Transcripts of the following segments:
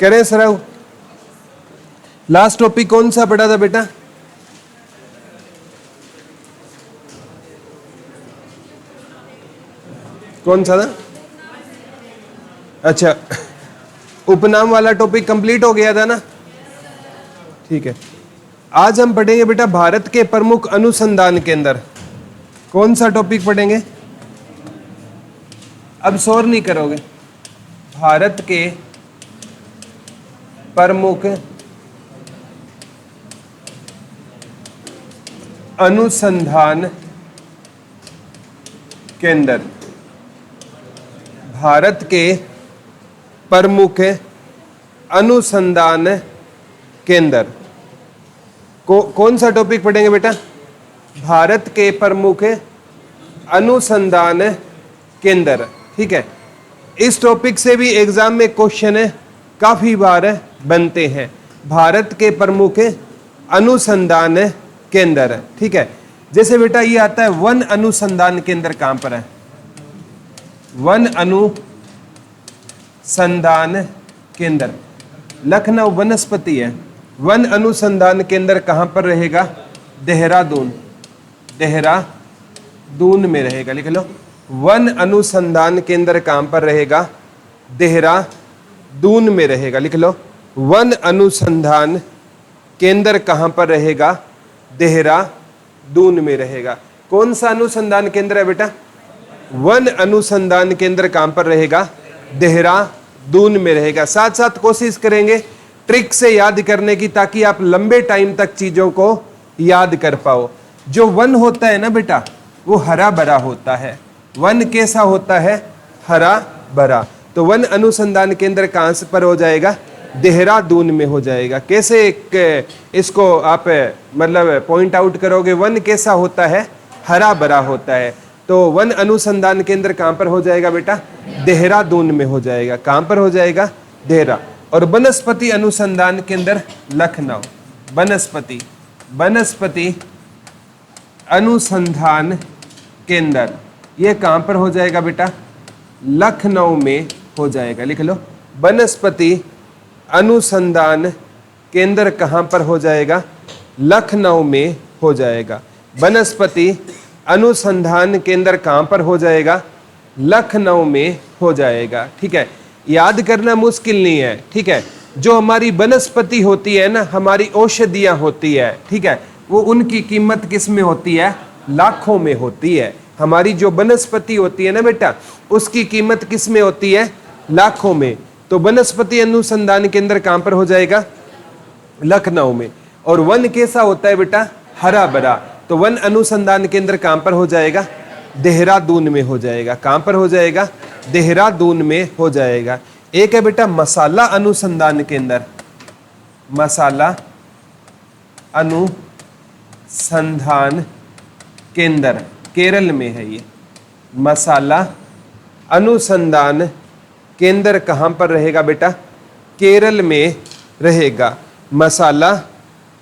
करें सराउ। Last topic कौन सा पढ़ा था बेटा? कौन सा था? अच्छा, उपनाम वाला टॉपिक कंप्लीट हो गया था ना? ठीक है, आज हम पढ़ेंगे बेटा भारत के प्रमुख अनुसंधान केंद्र। कौन सा टॉपिक पढ़ेंगे? अब शोर नहीं करोगे। भारत के प्रमुख अनुसंधान केंद्र। भारत के प्रमुख अनुसंधान केंद्र कौन सा टॉपिक पढ़ेंगे बेटा? भारत के प्रमुख अनुसंधान केंद्र। ठीक है, इस टॉपिक से भी एग्जाम में क्वेश्चन काफी बार बनते हैं। भारत के प्रमुख अनुसंधान केंद्र। ठीक है, जैसे बेटा ये आता है वन अनुसंधान केंद्र कहां पर है? वन अनुसंधान केंद्र लखनऊ वनस्पति है। वन अनुसंधान केंद्र कहां पर रहेगा? देहरादून। देहरादून में रहेगा, लिख लो। वन अनुसंधान केंद्र कहां पर रहेगा? देहरादून में रहेगा, लिख लो। वन अनुसंधान केंद्र कहां पर रहेगा? देहरादून में रहेगा। कौन सा अनुसंधान केंद्र है बेटा? वन अनुसंधान केंद्र कहां पर रहेगा? देहरादून में रहेगा। साथ साथ कोशिश करेंगे ट्रिक से याद करने की, ताकि आप लंबे टाइम तक चीजों को याद कर पाओ। जो वन होता है ना बेटा, वो हरा भरा होता है। वन कैसा होता है? हरा भरा। तो वन अनुसंधान केंद्र कहां से पर हो जाएगा? देहरादून में हो जाएगा। कैसे इसको आप मतलब पॉइंट आउट करोगे? वन कैसा होता है? हरा भरा होता है। तो वन अनुसंधान केंद्र कहां पर हो जाएगा बेटा? देहरादून में हो जाएगा। कहां पर हो जाएगा? देहरा। और वनस्पति अनुसंधान केंद्र लखनऊ। वनस्पति अनुसंधान केंद्र ये कहां पर हो जाएगा बेटा? लखनऊ में हो जाएगा, लिख लो। वनस्पति अनुसंधान केंद्र कहां पर हो जाएगा? लखनऊ में हो जाएगा। वनस्पति अनुसंधान केंद्र कहां पर हो जाएगा? लखनऊ में हो जाएगा। ठीक है, याद करना मुश्किल नहीं है। ठीक है, जो हमारी वनस्पति होती है ना, हमारी औषधियां होती है, ठीक है, वो उनकी कीमत किस में होती है? लाखों में होती है। हमारी जो वनस्पति होती है ना बेटा, उसकी कीमत किस में होती है? लाखों में। तो वनस्पति अनुसंधान केंद्र कहां पर हो जाएगा? लखनऊ में। और वन कैसा होता है बेटा? हरा भरा। तो वन अनुसंधान केंद्र कहां पर हो जाएगा? देहरादून में हो जाएगा। कहां पर हो जाएगा? देहरादून में हो जाएगा। एक है बेटा मसाला अनुसंधान केंद्र। मसाला अनुसंधान केंद्र केरल में है ये। मसाला अनुसंधान केंद्र कहां पर रहेगा बेटा? केरल में रहेगा। मसाला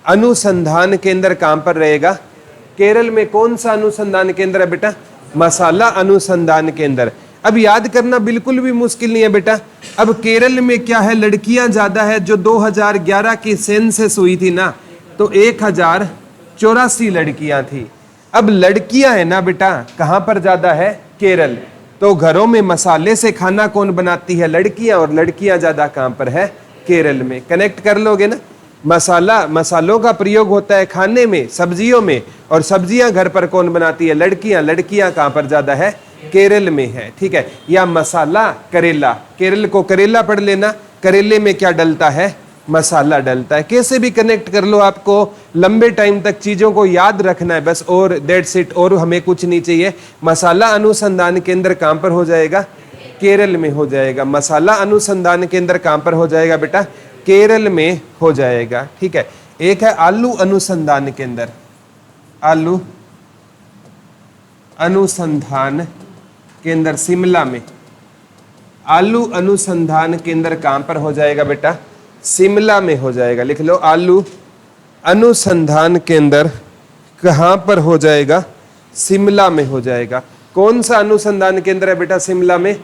अनुसंधान केंद्र कहां पर रहेगा? केरल में। कौन सा अनुसंधान केंद्र है बेटा? मसाला अनुसंधान केंद्र। अब याद करना बिल्कुल भी मुश्किल नहीं है बेटा। अब केरल में क्या है? लड़कियां ज्यादा है। जो 2011 की सेंसस हुई थी ना, तो 1084 लड़कियां थी। अब लड़कियां है ना बेटा, कहां पर ज्यादा है? केरल। तो घरों में मसाले से खाना कौन बनाती है? लड़कियां। और लड़कियां ज्यादा कहां पर है? केरल में। कनेक्ट कर लोगे ना? मसालों का प्रयोग होता है खाने में, सब्जियों में, और सब्जियां घर पर कौन बनाती है? लड़कियां। लड़कियां कहां पर ज्यादा है? केरल में है। ठीक है, या मसाला करेला। केरल को करेला पढ़ लेना। करेले में क्या डलता है? मसाला डलता है। कैसे भी कनेक्ट कर लो, आपको लंबे टाइम तक चीजों को याद रखना है बस, और दैट्स इट। और हमें कुछ नहीं चाहिए। मसाला अनुसंधान केंद्र कहां पर हो जाएगा? केरल में हो जाएगा। मसाला अनुसंधान केंद्र कहां पर हो जाएगा बेटा? केरल में हो जाएगा। ठीक है, एक है आलू अनुसंधान केंद्र। आलू अनुसंधान केंद्र शिमला में। आलू अनुसंधान केंद्र कहां पर हो जाएगा बेटा? शिमला में हो जाएगा, लिख लो। आलू अनुसंधान केंद्र कहां पर हो जाएगा? शिमला में हो जाएगा। कौन सा अनुसंधान केंद्र है बेटा शिमला में?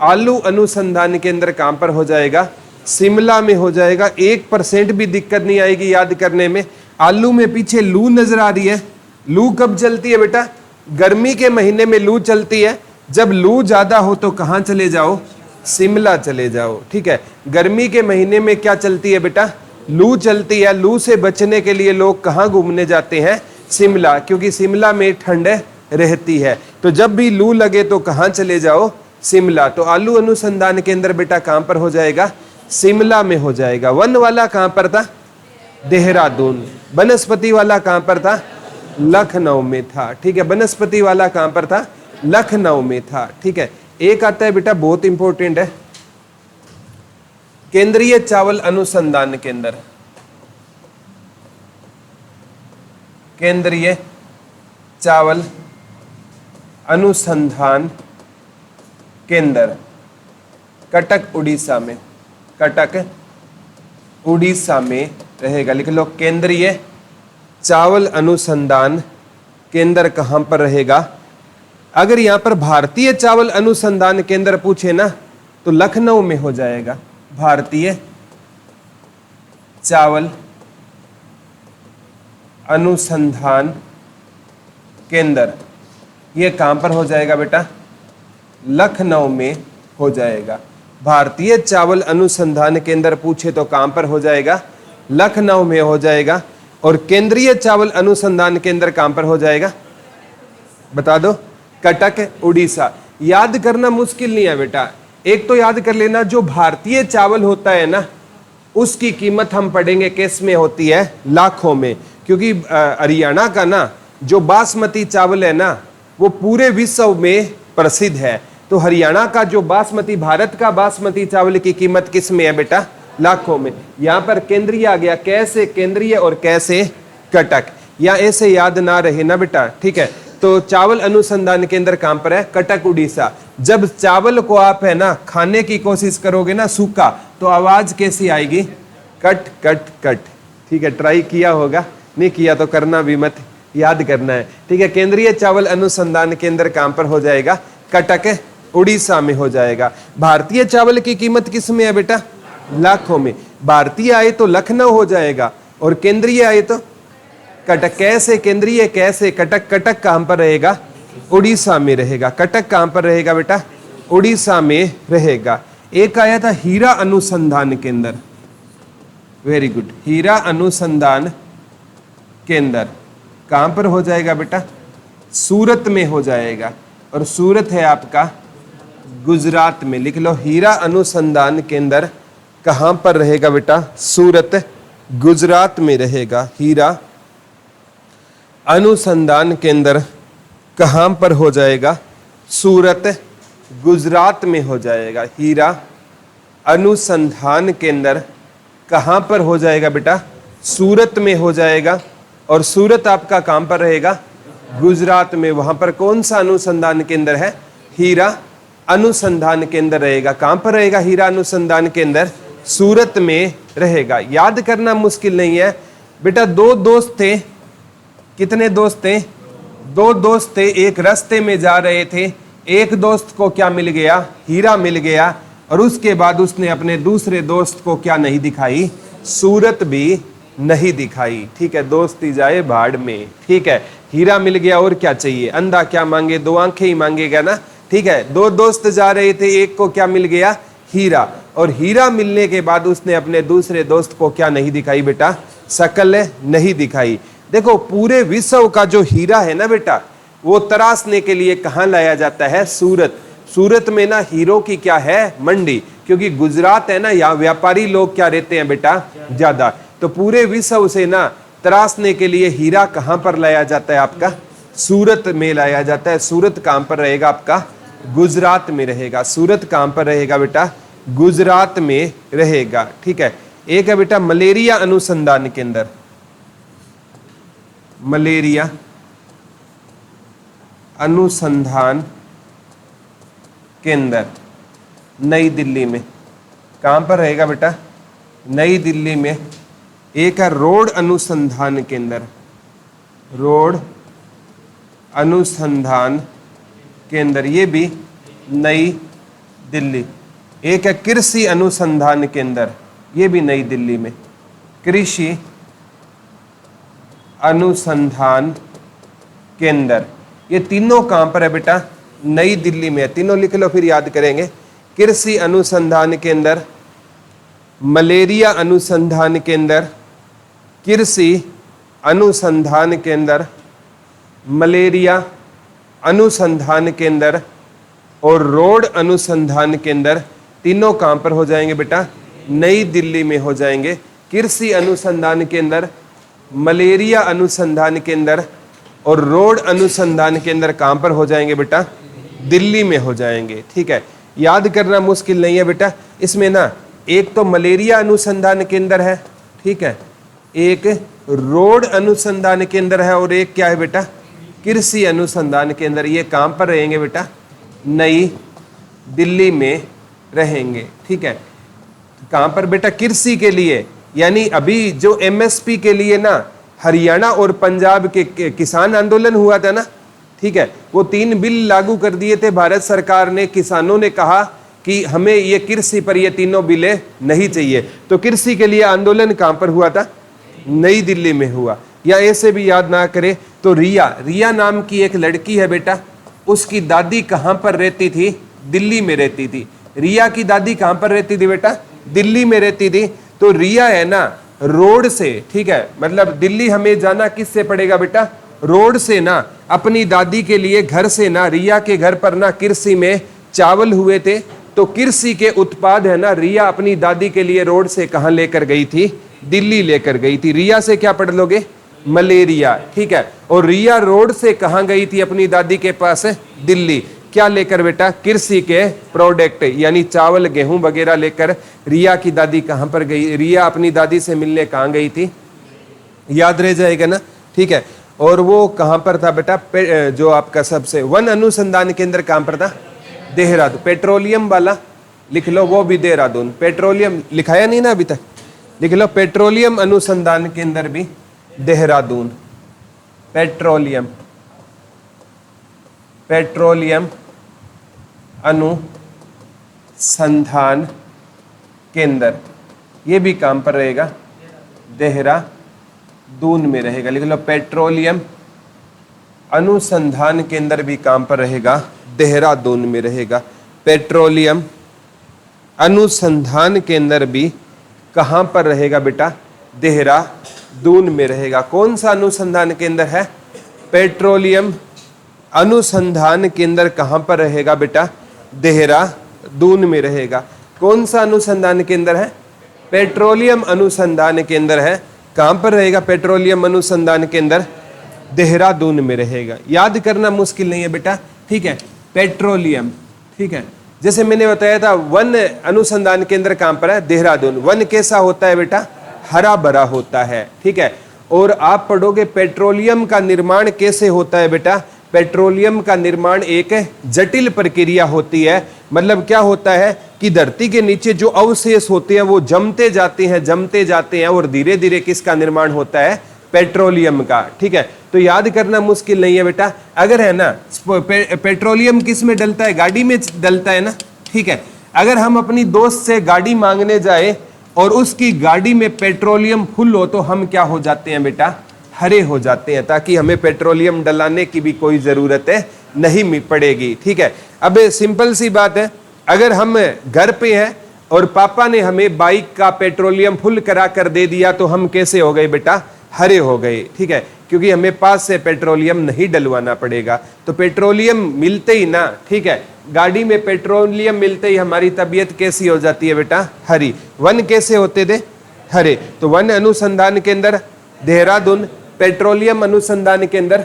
आलू अनुसंधान केंद्र कहां पर हो जाएगा? शिमला में हो जाएगा। 1% भी दिक्कत नहीं आएगी याद करने में। आलू में पीछे लू नजर आ रही है। लू कब चलती है बेटा? गर्मी के महीने में लू चलती है। जब लू ज्यादा हो तो कहाँ चले जाओ? शिमला चले जाओ। ठीक है, गर्मी के महीने में क्या चलती है बेटा? लू चलती है। लू से बचने के लिए लोग कहाँ घूमने जाते हैं? शिमला, क्योंकि शिमला में ठंड रहती है। तो जब भी लू लगे तो कहाँ चले जाओ? शिमला। तो आलू अनुसंधान केंद्र बेटा कहाँ पर हो जाएगा? शिमला में हो जाएगा। वन वाला कहाँ पर था? देहरादून। वनस्पति वाला कहाँ पर था? लखनऊ में था। ठीक है, वनस्पति वाला कहाँ पर था? लखनऊ में था। ठीक है, एक आता है बेटा बहुत इंपॉर्टेंट है, केंद्रीय चावल अनुसंधान केंद्र। केंद्रीय चावल अनुसंधान केंद्र कटक उड़ीसा में। कटक उड़ीसा में रहेगा। लिख लो, केंद्रीय चावल अनुसंधान केंद्र कहां पर रहेगा? अगर यहां पर भारतीय चावल अनुसंधान केंद्र पूछे ना तो लखनऊ में हो जाएगा। भारतीय चावल अनुसंधान केंद्र ये कहां पर हो जाएगा बेटा? लखनऊ में हो जाएगा। भारतीय चावल अनुसंधान केंद्र पूछे तो कहां पर हो जाएगा? लखनऊ में हो जाएगा। और केंद्रीय चावल अनुसंधान केंद्र कहां पर हो जाएगा? बता दो। कटक उड़ीसा। याद करना मुश्किल नहीं है बेटा। एक तो याद कर लेना, जो भारतीय चावल होता है ना उसकी कीमत हम पढ़ेंगे किस में होती है? लाखों में। क्योंकि हरियाणा का ना जो बासमती चावल है ना वो पूरे विश्व में प्रसिद्ध है। तो हरियाणा का जो बासमती, भारत का बासमती चावल की कीमत किस में है बेटा? लाखों में। यहां पर केंद्रीय आ गया। कैसे केंद्रीय और कैसे कटक, या ऐसे याद ना रहे ना बेटा। ठीक है, तो चावल अनुसंधान केंद्र कहां पर है? कटक उड़ीसा। जब चावल को आप है ना खाने की कोशिश करोगे ना सूखा, तो आवाज कैसी आएगी? Cut cut cut. ठीक है, ट्राई किया होगा, नहीं किया तो करना भी मत, याद करना है। ठीक है, केंद्रीय चावल अनुसंधान केंद्र कहां पर हो जाएगा? कटक उड़ीसा में हो जाएगा। भारतीय चावल की कीमत किस में है बेटा? लाखों में। भारतीय आए तो लखनऊ हो जाएगा और केंद्रीय आए तो कटक। कैसे केंद्रीय, कैसे कटक? कटक कहां पर रहेगा? उड़ीसा में रहेगा। कटक कहां पर रहेगा बेटा? उड़ीसा में रहेगा। एक आया था हीरा अनुसंधान केंद्र। Very good. हीरा अनुसंधान केंद्र कहां पर हो जाएगा बेटा? सूरत में हो जाएगा। और सूरत है आपका गुजरात में। लिख लो, हीरा अनुसंधान केंद्र कहां पर रहेगा बेटा? सूरत गुजरात में रहेगा। हीरा अनुसंधान केंद्र कहां पर हो जाएगा? सूरत गुजरात में हो जाएगा। हीरा अनुसंधान केंद्र कहां पर हो जाएगा बेटा? सूरत में हो जाएगा। और सूरत आपका कहां पर रहेगा? गुजरात में। वहां पर कौन सा अनुसंधान केंद्र है? हीरा अनुसंधान केंद्र रहेगा। कहां पर रहेगा हीरा अनुसंधान केंद्र? सूरत में रहेगा। याद करना मुश्किल नहीं है बेटा। दो दोस्त थे। कितने दोस्त थे? दो दोस्त थे। एक रास्ते में जा रहे थे। एक दोस्त को क्या मिल गया? हीरा मिल गया। और उसके बाद उसने अपने दूसरे दोस्त को क्या नहीं दिखाई? सूरत भी नहीं दिखाई। ठीक है, दोस्ती जाए भाड़ में। ठीक है, हीरा मिल गया और क्या चाहिए? अंधा क्या मांगे? दो आंखें ही मांगेगा ना। ठीक है, दो दोस्त जा रहे थे, एक को क्या मिल गया? हीरा। और हीरा मिलने के बाद उसने अपने दूसरे दोस्त को क्या नहीं दिखाई बेटा? शक्ल नहीं दिखाई। देखो, पूरे विश्व का जो हीरा है ना बेटा वो तराशने के लिए कहाँ लाया जाता है? सूरत। सूरत में ना हीरो की क्या है? मंडी। क्योंकि गुजरात है ना, यहाँ व्यापारी लोग क्या रहते हैं बेटा? ज्यादा। तो पूरे विश्व से ना तराशने के लिए हीरा कहाँ पर लाया जाता है आपका? सूरत में लाया जाता है। सूरत कहां पर रहेगा आपका? गुजरात में रहेगा। सूरत कहां पर रहेगा बेटा? गुजरात में रहेगा। ठीक है, एक है बेटा मलेरिया अनुसंधान केंद्र। मलेरिया अनुसंधान केंद्र नई दिल्ली में। कहां पर रहेगा बेटा? नई दिल्ली में। एक है रोड अनुसंधान केंद्र। रोड अनुसंधान केंद्र, ये भी नई दिल्ली। एक है कृषि अनुसंधान केंद्र। ये भी नई दिल्ली में। कृषि अनुसंधान केंद्र, ये तीनों कहां पर है बेटा? नई दिल्ली में है। तीनों लिख लो फिर याद करेंगे। कृषि अनुसंधान केंद्र, मलेरिया अनुसंधान केंद्र, कृषि अनुसंधान केंद्र, मलेरिया अनुसंधान केंद्र और रोड अनुसंधान केंद्र, तीनों कहां पर हो जाएंगे बेटा? नई दिल्ली में हो जाएंगे। कृषि अनुसंधान केंद्र, मलेरिया अनुसंधान केंद्र और रोड अनुसंधान केंद्र कहां पर हो जाएंगे बेटा? दिल्ली में हो जाएंगे। ठीक है, याद करना मुश्किल नहीं है बेटा। इसमें ना एक तो मलेरिया अनुसंधान केंद्र है, ठीक है, एक रोड अनुसंधान केंद्र है और एक क्या है बेटा? कृषि अनुसंधान केंद्र। ये कहां पर रहेंगे बेटा? नई दिल्ली में रहेंगे। ठीक है, कहां पर बेटा? कृषि के लिए, यानी अभी जो एमएसपी के लिए ना हरियाणा और पंजाब के किसान आंदोलन हुआ था ना, ठीक है, वो 3 बिल लागू कर दिए थे भारत सरकार ने। किसानों ने कहा कि हमें ये कृषि पर ये तीनों बिलें नहीं चाहिए, तो कृषि के लिए आंदोलन कहां पर हुआ था? नई दिल्ली में हुआ। या ऐसे भी याद ना करे तो रिया नाम की एक लड़की है बेटा, उसकी दादी कहां पर रहती थी? दिल्ली में रहती थी। रिया की दादी कहां पर रहती थी बेटा? दिल्ली में रहती थी। तो रिया है ना रोड से, ठीक है, मतलब दिल्ली हमें जाना किससे पड़ेगा बेटा? रोड से ना। अपनी दादी के लिए घर से ना, रिया के घर पर ना कृषि में चावल हुए थे, तो कृषि के उत्पाद है ना रिया अपनी दादी के लिए रोड से कहां लेकर गई थी? दिल्ली लेकर गई थी। रिया से क्या पढ़ लोगे? मलेरिया। ठीक है, और रिया रोड से कहां गई थी अपनी दादी के पास? दिल्ली। क्या लेकर बेटा? कृषि के प्रोडक्ट, यानी चावल गेहूं वगैरह लेकर रिया की दादी कहां पर गई? रिया अपनी दादी से मिलने कहां गई थी? याद रह जाएगा ना। ठीक है, और वो कहां पर था बेटा? जो आपका सबसे वन अनुसंधान केंद्र कहां पर था? देहरादून। पेट्रोलियम वाला लिख लो, वो भी देहरादून। पेट्रोलियम लिखाया नहीं ना अभी तक, लिख लो पेट्रोलियम अनुसंधान केंद्र भी देहरादून। पेट्रोलियम अनुसंधान केंद्र, ये भी कहां पर रहेगा? देहरादून में रहेगा। लिख लो पेट्रोलियम अनुसंधान केंद्र भी कहां पर रहेगा? देहरादून में रहेगा। पेट्रोलियम अनुसंधान केंद्र भी कहां पर रहेगा बेटा? देहरादून में रहेगा। कौन सा अनुसंधान केंद्र है? पेट्रोलियम अनुसंधान केंद्र कहां पर रहेगा बेटा? देहरादून में रहेगा। कौन सा अनुसंधान केंद्र है? पेट्रोलियम अनुसंधान केंद्र है। कहां पर रहेगा पेट्रोलियम अनुसंधान केंद्र? देहरादून में रहेगा। याद करना मुश्किल नहीं है बेटा। ठीक है, पेट्रोलियम। ठीक है, जैसे मैंने बताया था वन अनुसंधान केंद्र कहां पर है? देहरादून। वन कैसा होता है बेटा? हरा भरा होता है। ठीक है, और आप पढ़ोगे पेट्रोलियम का निर्माण कैसे होता है बेटा? पेट्रोलियम का निर्माण एक जटिल प्रक्रिया होती है। मतलब क्या होता है कि धरती के नीचे जो अवशेष होते हैं वो जमते जाते हैं और धीरे धीरे किसका निर्माण होता है? पेट्रोलियम का। ठीक है, तो याद करना मुश्किल नहीं है बेटा। अगर है ना पेट्रोलियम किस में डलता है? गाड़ी में डलता है ना। ठीक है, अगर हम अपनी दोस्त से गाड़ी मांगने जाए और उसकी गाड़ी में पेट्रोलियम फुल हो तो हम क्या हो जाते हैं बेटा? हरे हो जाते हैं, ताकि हमें पेट्रोलियम डलाने की भी कोई जरूरत नहीं पड़ेगी। ठीक है, अब सिंपल सी बात है, अगर हम घर पे हैं और पापा ने हमें बाइक का पेट्रोलियम फुल करा कर दे दिया तो हम कैसे हो गए बेटा? हरे हो गए। ठीक है, क्योंकि हमें पास से पेट्रोलियम नहीं डलवाना पड़ेगा। तो पेट्रोलियम मिलते ही ना, ठीक है, गाड़ी में पेट्रोलियम मिलते ही हमारी तबीयत कैसी हो जाती है बेटा? हरी। वन कैसे होते थे? हरे। तो वन अनुसंधान केंद्र देहरादून, पेट्रोलियम अनुसंधान केंद्र,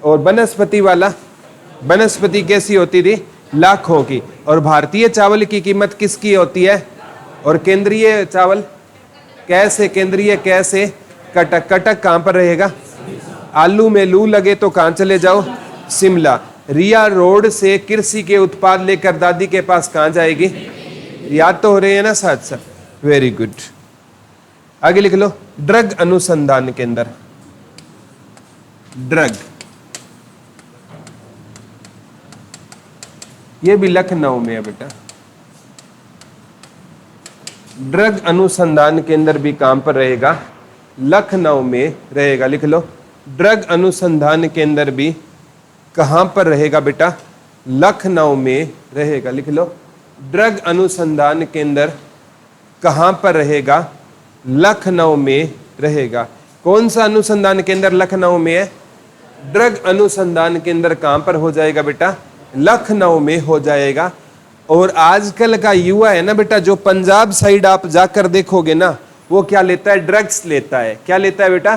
और वनस्पति वाला, वनस्पति कैसी होती थी? लाखों की। और भारतीय चावल की कीमत किसकी होती है? और केंद्रीय चावल कैसे? केंद्रीय कैसे? कटक। कटक कहां पर रहेगा? आलू में लू लगे तो कहां चले जाओ? शिमला। रिया रोड से कृषि के उत्पाद लेकर दादी के पास कहां जाएगी? याद तो हो रहे हैं ना साथ साथ? Very good. आगे लिख लो ड्रग अनुसंधान केंद्र। ड्रग, ये भी लखनऊ में है बेटा। ड्रग अनुसंधान केंद्र भी कहां पर रहेगा? लखनऊ में रहेगा। लिख लो, ड्रग अनुसंधान केंद्र भी कहां पर रहेगा बेटा? लखनऊ में रहेगा। लिख लो, ड्रग अनुसंधान केंद्र कहां पर रहेगा? लखनऊ में रहेगा। कौन सा अनुसंधान केंद्र लखनऊ में है? ड्रग अनुसंधान केंद्र कहां पर हो जाएगा बेटा? लखनऊ में हो जाएगा। और आजकल का युवा है ना बेटा, जो पंजाब साइड आप जाकर देखोगे ना, वो क्या लेता है? ड्रग्स लेता है। क्या लेता है बेटा?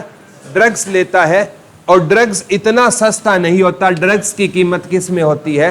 ड्रग्स लेता है। और ड्रग्स इतना सस्ता नहीं होता। ड्रग्स की कीमत किस में होती है?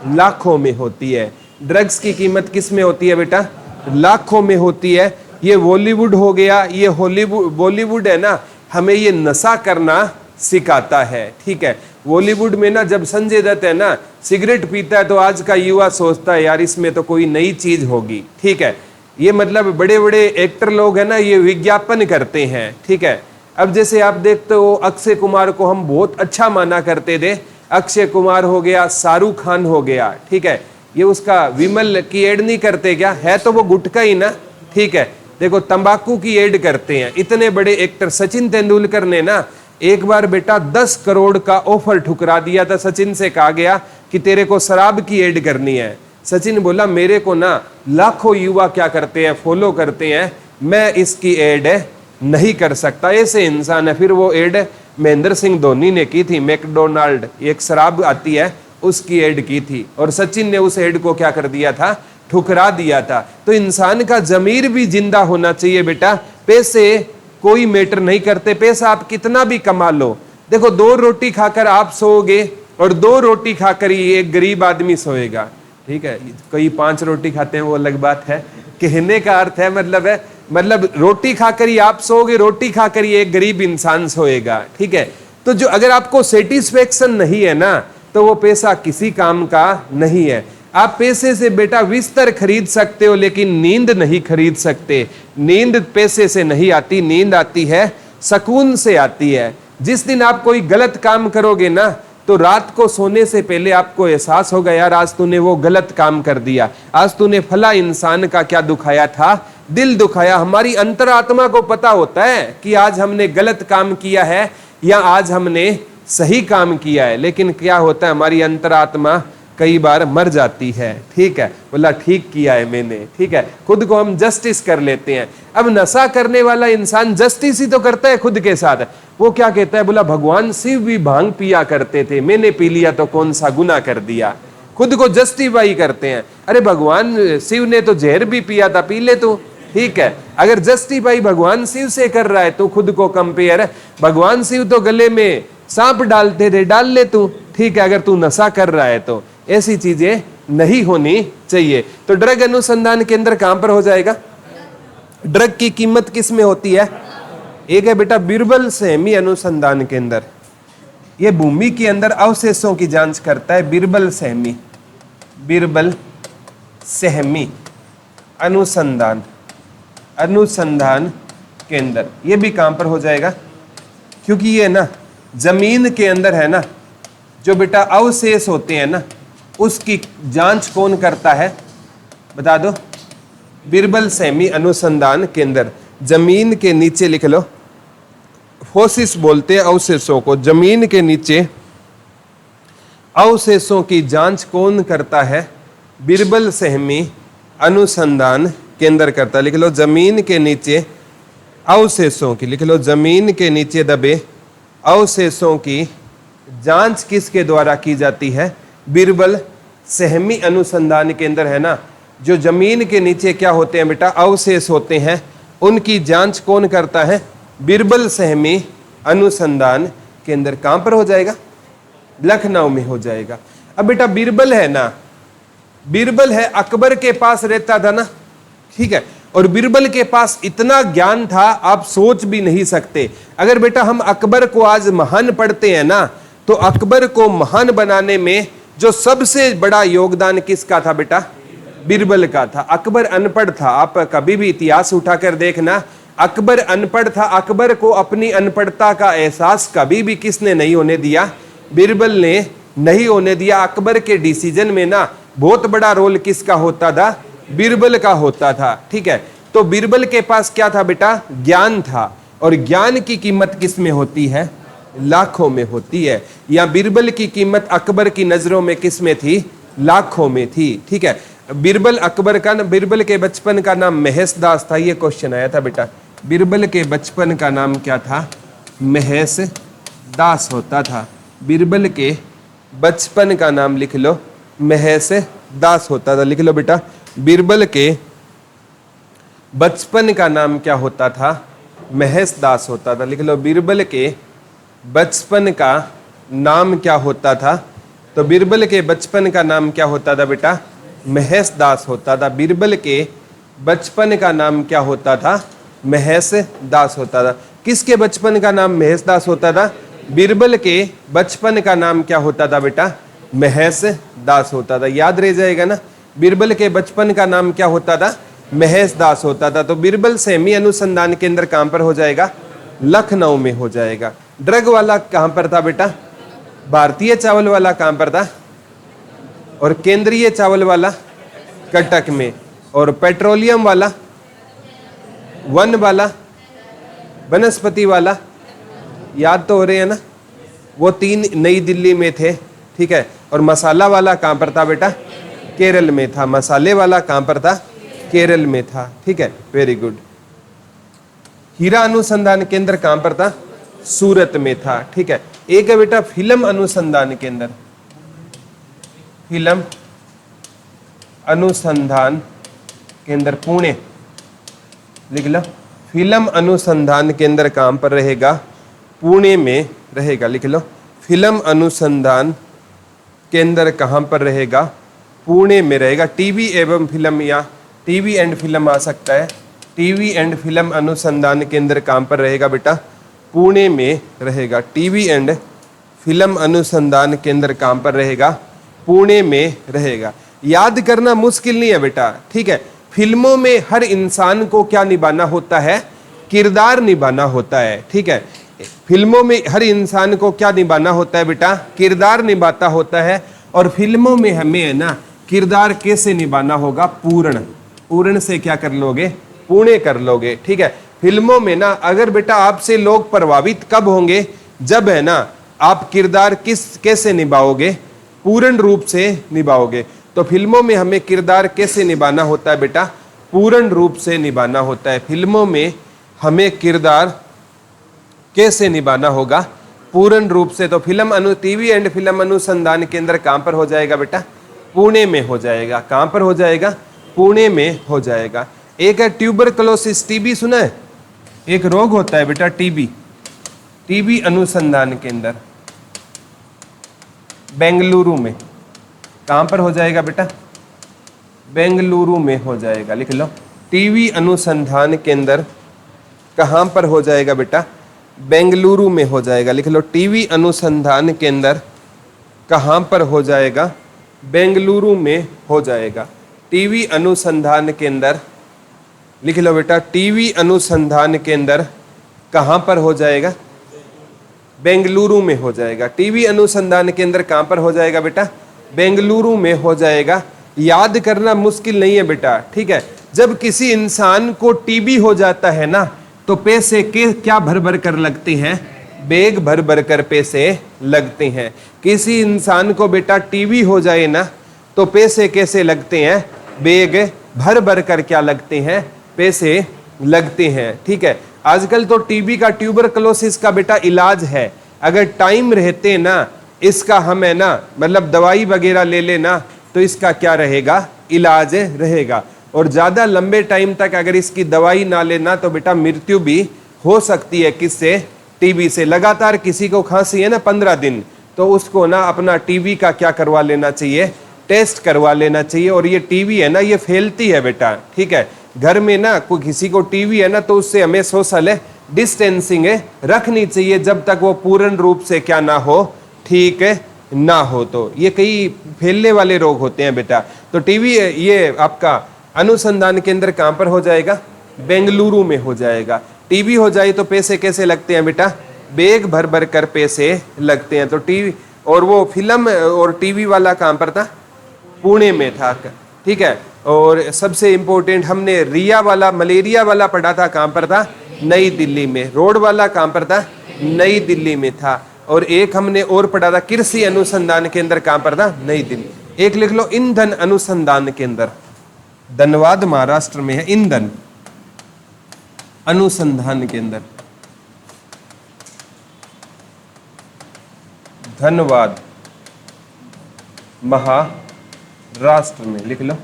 लाखों में होती है। ड्रग्स की कीमत किस में होती है बेटा? लाखों में होती है। ये बॉलीवुड हो गया, ये हॉलीवुड, बॉलीवुड है ना, हमें ये नशा करना सिखाता है। ठीक है, बॉलीवुड में ना जब संजय दत्त है ना सिगरेट पीता है तो आज का युवा सोचता है यार इसमें तो कोई नई चीज होगी। ठीक है, ये मतलब बड़े बड़े एक्टर लोग हैं ना, ये विज्ञापन करते हैं। ठीक है, अब जैसे आप देखते हो अक्षय कुमार को हम बहुत अच्छा माना करते थे। अक्षय कुमार हो गया, शाहरुख खान हो गया। ठीक है, ये उसका विमल की एड नहीं करते क्या? है तो वो गुटखा ही ना। ठीक है, देखो तंबाकू की एड करते हैं। इतने बड़े एक्टर सचिन तेंदुलकर ने ना एक बार बेटा 10 करोड़ का ऑफर ठुकरा दिया था। सचिन से कहा गया कि तेरे को शराब की एड करनी है। सचिन बोला मेरे को ना लाखों युवा क्या करते हैं, फॉलो करते हैं, मैं इसकी एड नहीं कर सकता। ऐसे इंसान है। फिर वो एड महेंद्र सिंह धोनी ने की थी। मैकडोनाल्ड एक शराब आती है उसकी एड की थी और सचिन ने उस एड को क्या कर दिया था? ठुकरा दिया था। तो इंसान का जमीर भी जिंदा होना चाहिए बेटा। पैसे कोई मैटर नहीं करते, पैसा आप कितना भी कमा लो। देखो 2 रोटी खाकर आप सोओगे और 2 रोटी खाकर ही एक गरीब आदमी सोएगा। ठीक है, कई 5 रोटी खाते हैं वो अलग बात है। कहने का अर्थ है मतलब रोटी खाकर ही आप सोओगे, रोटी खाकर ही एक गरीब इंसान सोएगा। ठीक है, तो जो अगर आपको सेटिस्फेक्शन नहीं है ना तो वो पैसा किसी काम का नहीं है। आप पैसे से बेटा बिस्तर खरीद सकते हो लेकिन नींद नहीं खरीद सकते। नींद पैसे से नहीं आती, नींद आती है सुकून से आती है। जिस दिन आप कोई गलत काम करोगे ना तो रात को सोने से पहले आपको एहसास होगा यार आज तूने वो गलत काम कर दिया, आज तूने फला इंसान का क्या दुखाया था, दिल दुखाया। हमारी अंतरात्मा को पता होता है कि आज हमने गलत काम किया है या आज हमने सही काम किया है, लेकिन क्या होता है हमारी अंतरात्मा कई बार मर जाती है। ठीक है, बोला ठीक किया है मैंने। ठीक है, खुद को हम जस्टिस कर लेते हैं। अब नशा करने वाला इंसान जस्टिस ही तो करता है खुद के साथ। वो क्या कहता है? बोला भगवान शिव भी भांग पिया करते थे, मैंने पी लिया तो कौन सा गुनाह कर दिया। खुद को जस्टिफाई करते हैं। अरे भगवान शिव ने तो जहर भी पिया था, पी ले तू। ठीक है, अगर जस्टिफाई भगवान शिव से कर रहा है तो खुद को कंपेयर, भगवान शिव तो गले में सांप डालते थे, डाल ले तू। ठीक है, अगर तू नशा कर रहा है तो ऐसी चीजें नहीं होनी चाहिए। तो ड्रग अनुसंधान केंद्र कहां पर हो जाएगा? ड्रग की कीमत किस में होती है? एक है बेटा बीरबल सहमी अनुसंधान केंद्र, ये भूमि के अंदर अवशेषों की जांच करता है। बीरबल सहमी अनुसंधान केंद्र, ये भी कहां पर हो जाएगा? क्योंकि ये ना जमीन के अंदर है ना, जो बेटा अवशेष होते हैं ना उसकी जांच कौन करता है? बता दो। बीरबल सहमी अनुसंधान केंद्र। जमीन के नीचे लिख लो, फोसिस बोलते हैं अवशेषों को। जमीन के नीचे अवशेषों की जांच कौन करता है? बीरबल सहमी अनुसंधान केंद्र करता है। लिख लो जमीन के नीचे अवशेषों की, लिख लो जमीन के नीचे दबे अवशेषों की जांच किसके द्वारा की जाती है? बीरबल सहमी अनुसंधान केंद्र है ना, जो जमीन के नीचे क्या होते हैं बेटा? अवशेष होते हैं, उनकी जांच कौन करता है? बीरबल सहमी अनुसंधान केंद्र। कहां पर हो जाएगा? लखनऊ में हो जाएगा। अब बेटा बीरबल है ना, बीरबल है अकबर के पास रहता था ना। ठीक है, और बीरबल के पास इतना ज्ञान था आप सोच भी नहीं सकते। अगर बेटा हम अकबर को आज महान पढ़ते हैं ना, तो अकबर को महान बनाने में जो सबसे बड़ा योगदान किसका था बेटा? बीरबल का था। अकबर अनपढ़ था, आप कभी भी इतिहास उठाकर देखना, अकबर अनपढ़ था। अकबर को अपनी अनपढ़ता का एहसास कभी भी किसने नहीं होने दिया? बीरबल ने नहीं होने दिया। अकबर के डिसीजन में ना बहुत बड़ा रोल किसका होता था? बीरबल का होता था। ठीक है, तो बीरबल के पास क्या था बेटा? ज्ञान था, और ज्ञान की कीमत किस में होती है? लाखों में होती है। या बीरबल की कीमत अकबर की नजरों में किस में थी? लाखों में थी। ठीक है, बीरबल के बचपन का नाम महेश दास था, ये क्वेश्चन आया था बेटा। बीरबल के बचपन का नाम क्या था? महेश दास होता था। बीरबल के बचपन का नाम लिख लो, महेश दास होता था। लिख लो बेटा, बीरबल के बचपन का नाम क्या होता था? महेश दास होता था। लिख लो, बीरबल के बचपन का नाम क्या होता था? तो बीरबल के बचपन का नाम क्या होता था बेटा? महेश दास होता था। बीरबल के बचपन का नाम क्या होता था? महेश दास होता था। किसके बचपन का नाम महेश दास होता था? बीरबल के बचपन का नाम क्या होता था बेटा? महेश दास होता था। याद रह जाएगा ना, बीरबल के बचपन का नाम क्या होता था? महेश दास होता था। तो बीरबल सेमी अनुसंधान केंद्र कहां पर हो जाएगा? लखनऊ में हो जाएगा। ड्रग वाला कहां पर था बेटा? भारतीय चावल वाला कहां पर था? और केंद्रीय चावल वाला कटक में। और पेट्रोलियम वाला, वन वाला, वनस्पति वाला, याद तो हो रहे हैं ना, वो तीन नई दिल्ली में थे। ठीक है, और मसाला वाला कहां पर था बेटा? केरल में था। मसाले वाला कहां पर था? केरल में था। ठीक है, वेरी गुड। हीरा अनुसंधान केंद्र कहां पर था? सूरत में था। ठीक है, एक है बेटा फिल्म अनुसंधान केंद्र। फिल्म अनुसंधान केंद्र पुणे, लिख लो। फिल्म अनुसंधान केंद्र कहां पर रहेगा? पुणे में रहेगा। लिख लो, फिल्म अनुसंधान केंद्र कहां पर रहेगा? पुणे में रहेगा। टीवी एवं फिल्म, या टीवी एंड फिल्म आ सकता है। टीवी एंड फिल्म अनुसंधान केंद्र कहां पर रहेगा बेटा? पुणे में रहेगा। टीवी एंड फिल्म अनुसंधान केंद्र कहां पर रहेगा? पुणे में रहेगा। याद करना मुश्किल नहीं है बेटा। ठीक है, फिल्मों में हर इंसान को क्या निभाना होता है? किरदार निभाना होता है। ठीक है, फिल्मों में हर इंसान को क्या निभाना होता है बेटा? किरदार निभाता होता है। और फिल्मों में हमें है ना किरदार कैसे निभाना होगा? पूर्ण। पूर्ण से क्या कर लोगे? पुणे कर लोगे। ठीक है, फिल्मों में ना अगर बेटा आपसे लोग प्रभावित कब होंगे? जब है ना आप किरदार कैसे निभाओगे? पूर्ण रूप से निभाओगे। तो फिल्मों में हमें किरदार कैसे निभाना होता है बेटा? पूर्ण रूप से निभाना होता है। फिल्मों में हमें किरदार कैसे निभाना होगा? पूर्ण रूप से। तो टीवी एंड फिल्म अनुसंधान केंद्र कहां पर हो जाएगा बेटा? पुणे में हो जाएगा। कहां पर हो जाएगा? पुणे में हो जाएगा। एक है ट्यूबरकुलोसिस, टीबी सुना है? एक रोग होता है बेटा टीबी। टीबी अनुसंधान केंद्र बेंगलुरु में। कहां पर हो जाएगा बेटा? बेंगलुरु में हो जाएगा। लिख लो, टीबी अनुसंधान केंद्र कहां पर हो जाएगा बेटा? बेंगलुरु में हो जाएगा। लिख लो, टीबी अनुसंधान केंद्र कहां पर हो जाएगा? बेंगलुरु में हो जाएगा। टीबी अनुसंधान केंद्र, लिख लो बेटा, टीबी अनुसंधान केंद्र कहां पर हो जाएगा? बेंगलुरु में हो जाएगा। टीबी अनुसंधान केंद्र कहां पर हो जाएगा बेटा? बेंगलुरु में हो जाएगा। याद करना मुश्किल नहीं है बेटा। ठीक है, जब किसी इंसान को टीबी हो जाता है ना तो पैसे के क्या भर भर कर लगते हैं? बैग भर भर कर पैसे लगते हैं। किसी इंसान को बेटा टीबी हो जाए ना तो पैसे कैसे लगते हैं? बैग भर भर कर क्या लगते हैं? पैसे लगते हैं। ठीक है, आजकल तो टीबी का, ट्यूबरकुलोसिस का बेटा इलाज है। अगर टाइम रहते ना इसका हम है ना मतलब दवाई वगैरह ले लेना तो इसका क्या रहेगा? इलाज रहेगा। और ज्यादा लंबे टाइम तक अगर इसकी दवाई ना लेना तो बेटा मृत्यु भी हो सकती है। किससे? टीबी से। लगातार किसी को खांसी है ना 15 दिन, तो उसको ना अपना टीबी का क्या करवा लेना चाहिए? टेस्ट करवा लेना चाहिए। और ये टीबी है ना ये फैलती है बेटा। ठीक है, घर में ना कोई किसी को टीबी है ना तो उससे हमें सोशल डिस्टेंसिंग रखनी चाहिए जब तक वो पूर्ण रूप से क्या ना हो, ठीक है ना हो। तो ये कई फैलने वाले रोग होते हैं बेटा। तो टीबी ये आपका अनुसंधान केंद्र कहां पर हो जाएगा? बेंगलुरु में हो जाएगा। टीबी हो जाए तो पैसे कैसे लगते हैं बेटा? बैग भर भर कर पैसे लगते हैं। तो टीबी और वो फिल्म और टीवी वाला कहां पर था? पुणे में था। ठीक है, और सबसे इंपॉर्टेंट हमने रिया वाला मलेरिया वाला पढ़ा था, कहाँ पर था? नई दिल्ली में। रोड वाला कहाँ पर था? नई दिल्ली में था। और एक हमने और पढ़ा था कृषि अनुसंधान केंद्र, कहाँ पर था? नई दिल्ली। एक लिख लो ईंधन अनुसंधान केंद्र, धनबाद महाराष्ट्र में है। ईंधन अनुसंधान केंद्र धनबाद महाराष्ट्र में, लिख लो।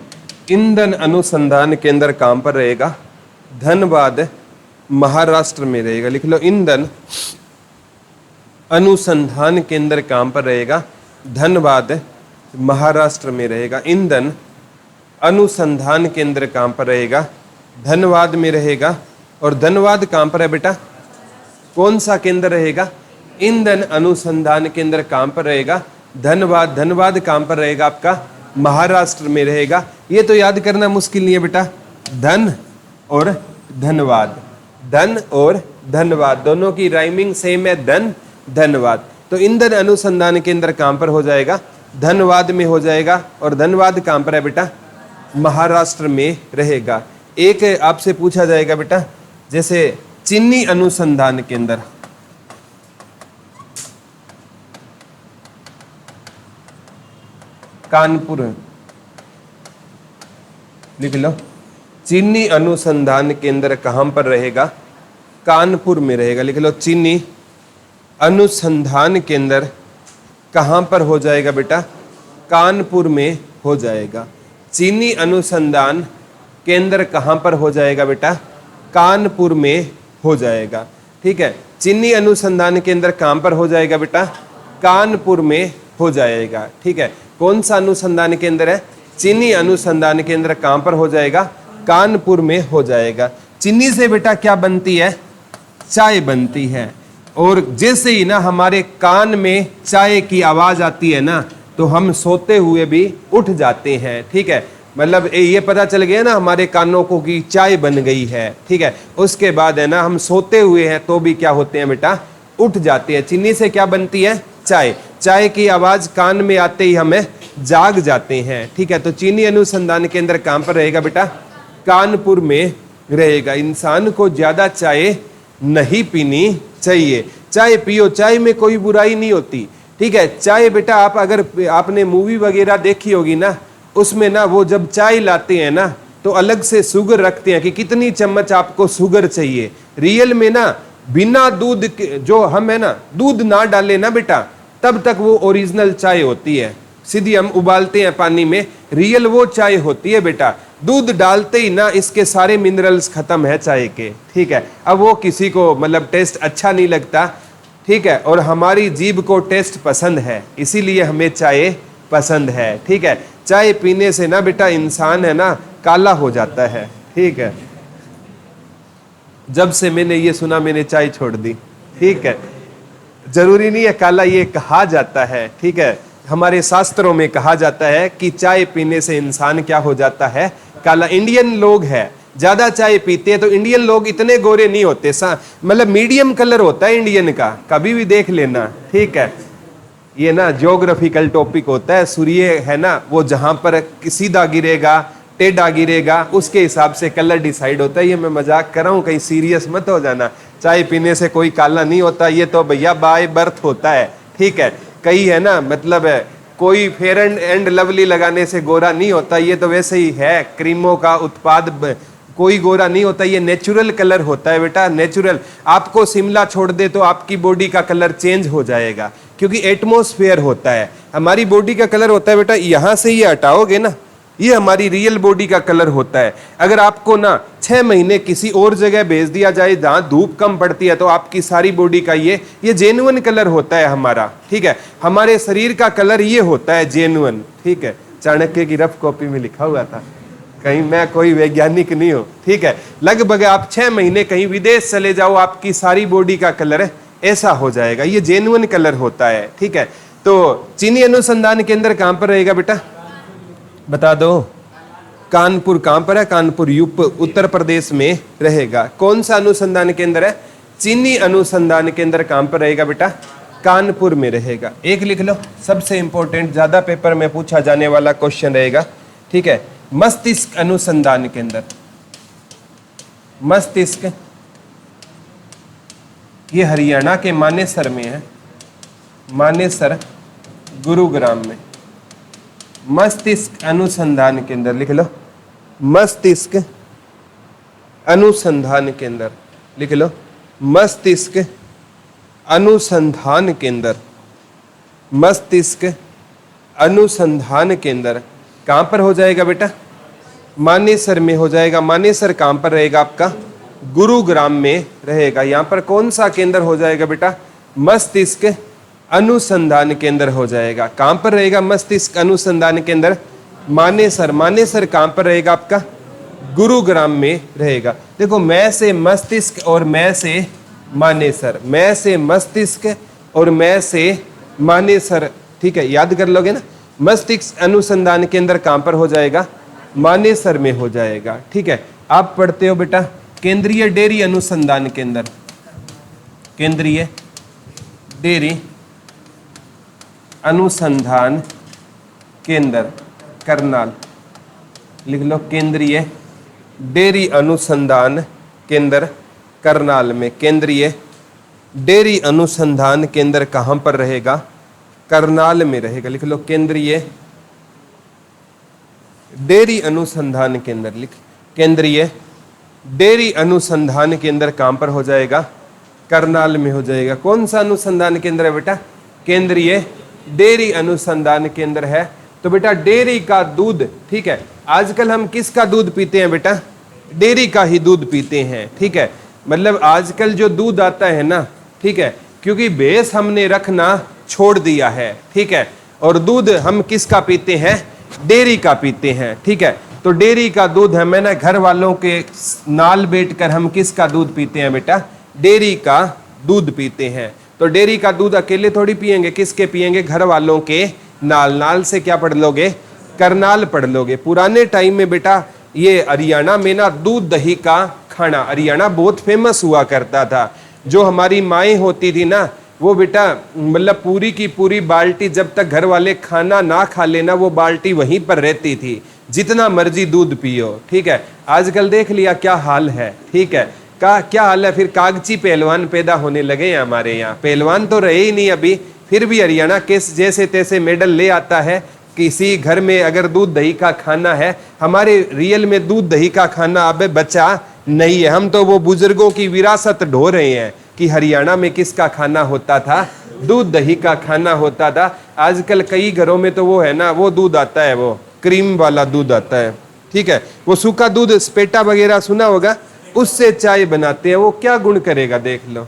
ईंधन अनुसंधान केंद्र कहां पर रहेगा? धनबाद महाराष्ट्र में रहेगा, लिख लो। ईंधन अनुसंधान केंद्र कहां पर रहेगा? धनबाद महाराष्ट्र में रहेगा। ईंधन अनुसंधान केंद्र कहां पर रहेगा? धनबाद में रहेगा। और धनबाद कहां पर है बेटा? कौन सा केंद्र रहेगा? ईंधन अनुसंधान केंद्र कहां पर रहेगा? धनबाद। धनबाद कहां पर रहेगा आपका? महाराष्ट्र में रहेगा। ये तो याद करना मुश्किल नहीं है बेटा, धन और धनबाद। धन और धनबाद दोनों की राइमिंग सेम है, धन धनबाद। तो ईंधन अनुसंधान केंद्र कहां पर हो जाएगा? धनबाद में हो जाएगा। और धनबाद कहां पर है बेटा? महाराष्ट्र में रहेगा। एक आपसे पूछा जाएगा बेटा, जैसे चीनी अनुसंधान केंद्र, कानपुर, लिख लो। चीनी अनुसंधान केंद्र कहां पर रहेगा? कानपुर में रहेगा, लिख लो। चीनी अनुसंधान केंद्र कहां पर हो जाएगा बेटा? कानपुर में हो जाएगा। चीनी अनुसंधान केंद्र कहां पर हो जाएगा बेटा? कानपुर में हो जाएगा। ठीक है, चीनी अनुसंधान केंद्र कहां पर हो जाएगा बेटा? कानपुर में हो जाएगा। ठीक है, कौन सा अनुसंधान केंद्र है? चीनी अनुसंधान केंद्र कहां पर हो जाएगा? कानपुर में हो जाएगा। चीनी से बेटा क्या बनती है? चाय बनती है। और जैसे ही ना हमारे कान में चाय की आवाज आती है ना, तो हम सोते हुए भी उठ जाते हैं। ठीक है, मतलब ये पता चल गया ना हमारे कानों को कि चाय बन गई है। ठीक है, उसके बाद है ना हम सोते हुए हैं तो भी क्या होते हैं बेटा? उठ जाते हैं। चीनी से क्या बनती है? चाय। चाय की आवाज कान में आते ही हमें जाग जाते हैं। ठीक है, तो चीनी अनुसंधान केंद्र कहां पर रहेगा बेटा? कानपुर में रहेगा। इंसान को ज्यादा चाय नहीं पीनी चाहिए। चाय पियो, चाय में कोई बुराई नहीं होती। ठीक है, चाय बेटा आप अगर आपने मूवी वगैरह देखी होगी ना, उसमें ना वो जब चाय लाते हैं ना तो अलग से शुगर रखते हैं कि कितनी चम्मच आपको शुगर चाहिए। रियल में ना बिना दूध जो हम है ना दूध ना डाले ना बेटा, तब तक वो ओरिजिनल चाय होती है। सीधी हम उबालते हैं पानी में, रियल वो चाय होती है बेटा। दूध डालते ही ना इसके सारे मिनरल्स खत्म है चाय के। ठीक है, अब वो किसी को मतलब टेस्ट अच्छा नहीं लगता। ठीक है, और हमारी जीभ को टेस्ट पसंद है, इसीलिए हमें चाय पसंद है। ठीक है, चाय पीने से ना बेटा इंसान है ना काला हो जाता है। ठीक है, जब से मैंने ये सुना मैंने चाय छोड़ दी। ठीक है, जरूरी नहीं है काला, ये कहा जाता है। ठीक है, हमारे शास्त्रों में कहा जाता है कि चाय पीने से इंसान क्या हो जाता है? काला। इंडियन लोग है ज्यादा चाय पीते हैं, तो इंडियन लोग इतने गोरे नहीं होते, मतलब मीडियम कलर होता है इंडियन का, कभी भी देख लेना। ठीक है, ये ना ज्योग्राफिकल टॉपिक होता है। सूर्य है ना वो जहां पर सीधा गिरेगा टेढ़ा गिरेगा उसके हिसाब से कलर डिसाइड होता है। ये मैं मजाक कर रहा हूँ, कहीं सीरियस मत हो जाना। चाय पीने से कोई काला नहीं होता, ये तो भैया बाय बर्थ होता है। ठीक है, कई है ना मतलब है कोई फेयर एंड लवली लगाने से गोरा नहीं होता, ये तो वैसे ही है क्रीमों का उत्पाद, कोई गोरा नहीं होता, ये नेचुरल कलर होता है बेटा, नेचुरल। आपको शिमला छोड़ दे तो आपकी बॉडी का कलर चेंज हो जाएगा, क्योंकि एटमॉस्फेयर होता है। हमारी बॉडी का कलर होता है बेटा, यहां से ये हटाओगे ना, ये हमारी रियल बॉडी का कलर होता है। अगर आपको ना 6 महीने किसी और जगह भेज दिया जाए जहां धूप कम पड़ती है, तो आपकी सारी बॉडी का ये जेन्युइन कलर होता है हमारा। ठीक है, हमारे शरीर का कलर ये होता है जेन्युइन। ठीक है, चाणक्य की रफ कॉपी में लिखा हुआ था, कहीं मैं कोई वैज्ञानिक नहीं हूं। ठीक है, लगभग आप 6 महीने कहीं विदेश चले जाओ, आपकी सारी बॉडी का कलर ऐसा हो जाएगा, ये जेन्युइन कलर होता है। ठीक है, तो चीनी अनुसंधान केंद्र कहां पर रहेगा बेटा? बता दो। कानपुर। कहां पर है? कानपुर यूपी उत्तर प्रदेश में रहेगा। कौन सा अनुसंधान केंद्र है? चीनी अनुसंधान केंद्र कहां पर रहेगा बेटा? कानपुर में रहेगा। एक लिख लो, सबसे इंपॉर्टेंट, ज्यादा पेपर में पूछा जाने वाला क्वेश्चन रहेगा। ठीक है, मस्तिष्क अनुसंधान केंद्र, मस्तिष्क, ये हरियाणा के मानेसर में है, मानेसर गुरुग्राम में। मस्तिष्क अनुसंधान केंद्र लिख लो, मस्तिष्क अनुसंधान केंद्र लिख लो, मस्तिष्क अनुसंधान केंद्र, मस्तिष्क अनुसंधान केंद्र कहाँ पर हो जाएगा बेटा? मानेसर में हो जाएगा। मानेसर कहाँ पर रहेगा आपका? गुरुग्राम में रहेगा। यहाँ पर कौन सा केंद्र हो जाएगा बेटा? मस्तिष्क अनुसंधान केंद्र हो जाएगा। कहाँ पर रहेगा मस्तिष्क अनुसंधान केंद्र? मानेसर। मानेसर कहाँ पर रहेगा आपका? गुरुग्राम में रहेगा। देखो, मैं से मस्तिष्क और मैं से मानेसर, मैं से मस्तिष्क और मैं से मानेसर, ठीक है, याद कर लोगे ना। मस्तिष्क अनुसंधान केंद्र कहाँ पर हो जाएगा? मानेसर में हो जाएगा। ठीक है, आप पढ़ते हो बेटा केंद्रीय डेयरी अनुसंधान केंद्र, केंद्रीय डेयरी अनुसंधान केंद्र करनाल, लिख लो, केंद्रीय डेयरी अनुसंधान केंद्र करनाल में। केंद्रीय डेयरी अनुसंधान केंद्र कहाँ पर रहेगा? करनाल में रहेगा। लिख लो, केंद्रीय डेयरी अनुसंधान केंद्र, लिख, केंद्रीय डेयरी अनुसंधान केंद्र कहाँ पर हो जाएगा? करनाल में हो जाएगा। कौन सा अनुसंधान केंद्र है बेटा? केंद्रीय डेयरी अनुसंधान केंद्र है। तो बेटा डेयरी का दूध, ठीक है, आजकल हम किसका दूध पीते हैं बेटा? डेयरी का ही दूध पीते हैं। ठीक है, मतलब आजकल जो दूध आता है ना, ठीक है, क्योंकि भैंस हमने रखना छोड़ दिया है, ठीक है, और दूध हम किसका पीते हैं? डेयरी का पीते हैं। ठीक है, तो डेयरी का दूध है, मैंने घर वालों के नाल बैठकर हम किसका दूध पीते हैं बेटा? डेयरी का दूध पीते हैं। तो डेयरी का दूध अकेले थोड़ी पिएंगे, किसके पिएंगे? घर वालों के नाल। नाल से क्या पढ़ लोगे? करनाल पढ़ लोगे। पुराने टाइम में बेटा ये हरियाणा में ना दूध दही का खाना, हरियाणा बहुत फेमस हुआ करता था। जो हमारी माएँ होती थी ना, वो बेटा मतलब पूरी की पूरी बाल्टी, जब तक घर वाले खाना ना खा लेना, वो बाल्टी वहीं पर रहती थी, जितना मर्जी दूध पियो। ठीक है, आजकल देख लिया क्या हाल है। ठीक है, क्या हाल है? फिर कागजी पहलवान पैदा होने लगे हैं हमारे यहाँ। पहलवान तो रहे ही नहीं अभी, फिर भी हरियाणा किस जैसे तैसे मेडल ले आता है। किसी घर में अगर दूध दही का खाना है, हमारे रियल में दूध दही का खाना अब बचा नहीं है। हम तो वो बुजुर्गों की विरासत ढो रहे हैं कि हरियाणा में किसका खाना होता था? दूध दही का खाना होता था। आजकल कई घरों में तो वो है ना, वो दूध आता है, वो क्रीम वाला दूध आता है। ठीक है, वो सूखा दूध स्पेटा वगैरह सुना होगा, उससे चाय बनाते हैं। वो क्या गुण करेगा देख लो,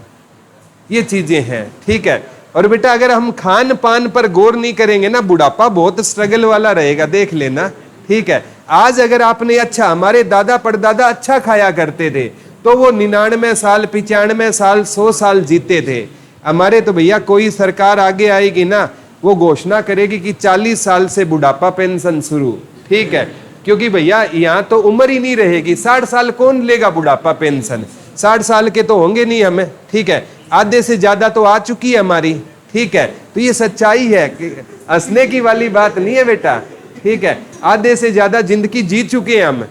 ये चीजें हैं। ठीक है, और बेटा अगर हम खान पान पर गौर नहीं करेंगे ना, बुढ़ापा बहुत स्ट्रगल वाला रहेगा, देख लेना। ठीक है, आज अगर आपने अच्छा, हमारे दादा परदादा अच्छा खाया करते थे तो वो 99 साल 95 साल 100 साल जीते थे। हमारे तो भैया कोई सरकार आगे आएगी ना, वो घोषणा करेगी कि 40 साल से बुढ़ापा पेंशन शुरू। ठीक है, क्योंकि भैया यहाँ तो उम्र ही नहीं रहेगी। 60 साल कौन लेगा बुढ़ापा पेंशन? 60 साल के तो होंगे नहीं हमें। ठीक है, आधे से ज्यादा तो आ चुकी है हमारी। ठीक है, तो ये सच्चाई है, हंसने की वाली बात नहीं है बेटा। ठीक है, आधे से ज्यादा जिंदगी जी चुके हैं हम।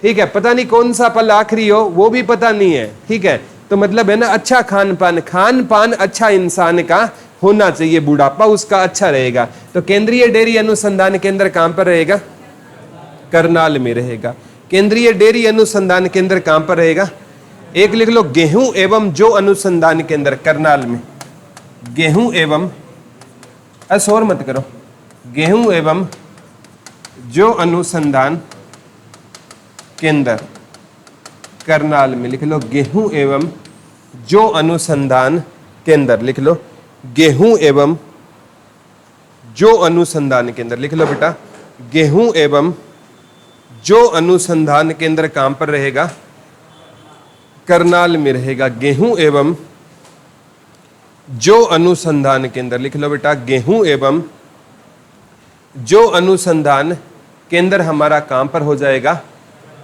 ठीक है, पता नहीं कौन सा पल आखिरी हो, वो भी पता नहीं है। ठीक है, तो मतलब है ना, अच्छा खान पान अच्छा इंसान का होना चाहिए, बुढ़ापा उसका अच्छा रहेगा। तो केंद्रीय डेयरी अनुसंधान केंद्र कहाँ पर रहेगा? करनाल में रहेगा। केंद्रीय डेयरी अनुसंधान केंद्र कहाँ पर रहेगा? एक लिख लो, गेहूं एवं जौ अनुसंधान केंद्र करनाल में। गेहूं एवं, और मत करो, गेहूं एवं जौ अनुसंधान केंद्र करनाल में। लिख लो, गेहूं एवं जौ अनुसंधान केंद्र, लिख लो, गेहूं एवं जौ अनुसंधान केंद्र। लिख लो बेटा, गेहूं एवं जौ अनुसंधान केंद्र कहां पर रहेगा? करनाल में रहेगा। गेहूं एवं जौ अनुसंधान केंद्र, लिख लो बेटा, गेहूं एवं जौ अनुसंधान केंद्र हमारा कहां पर हो जाएगा?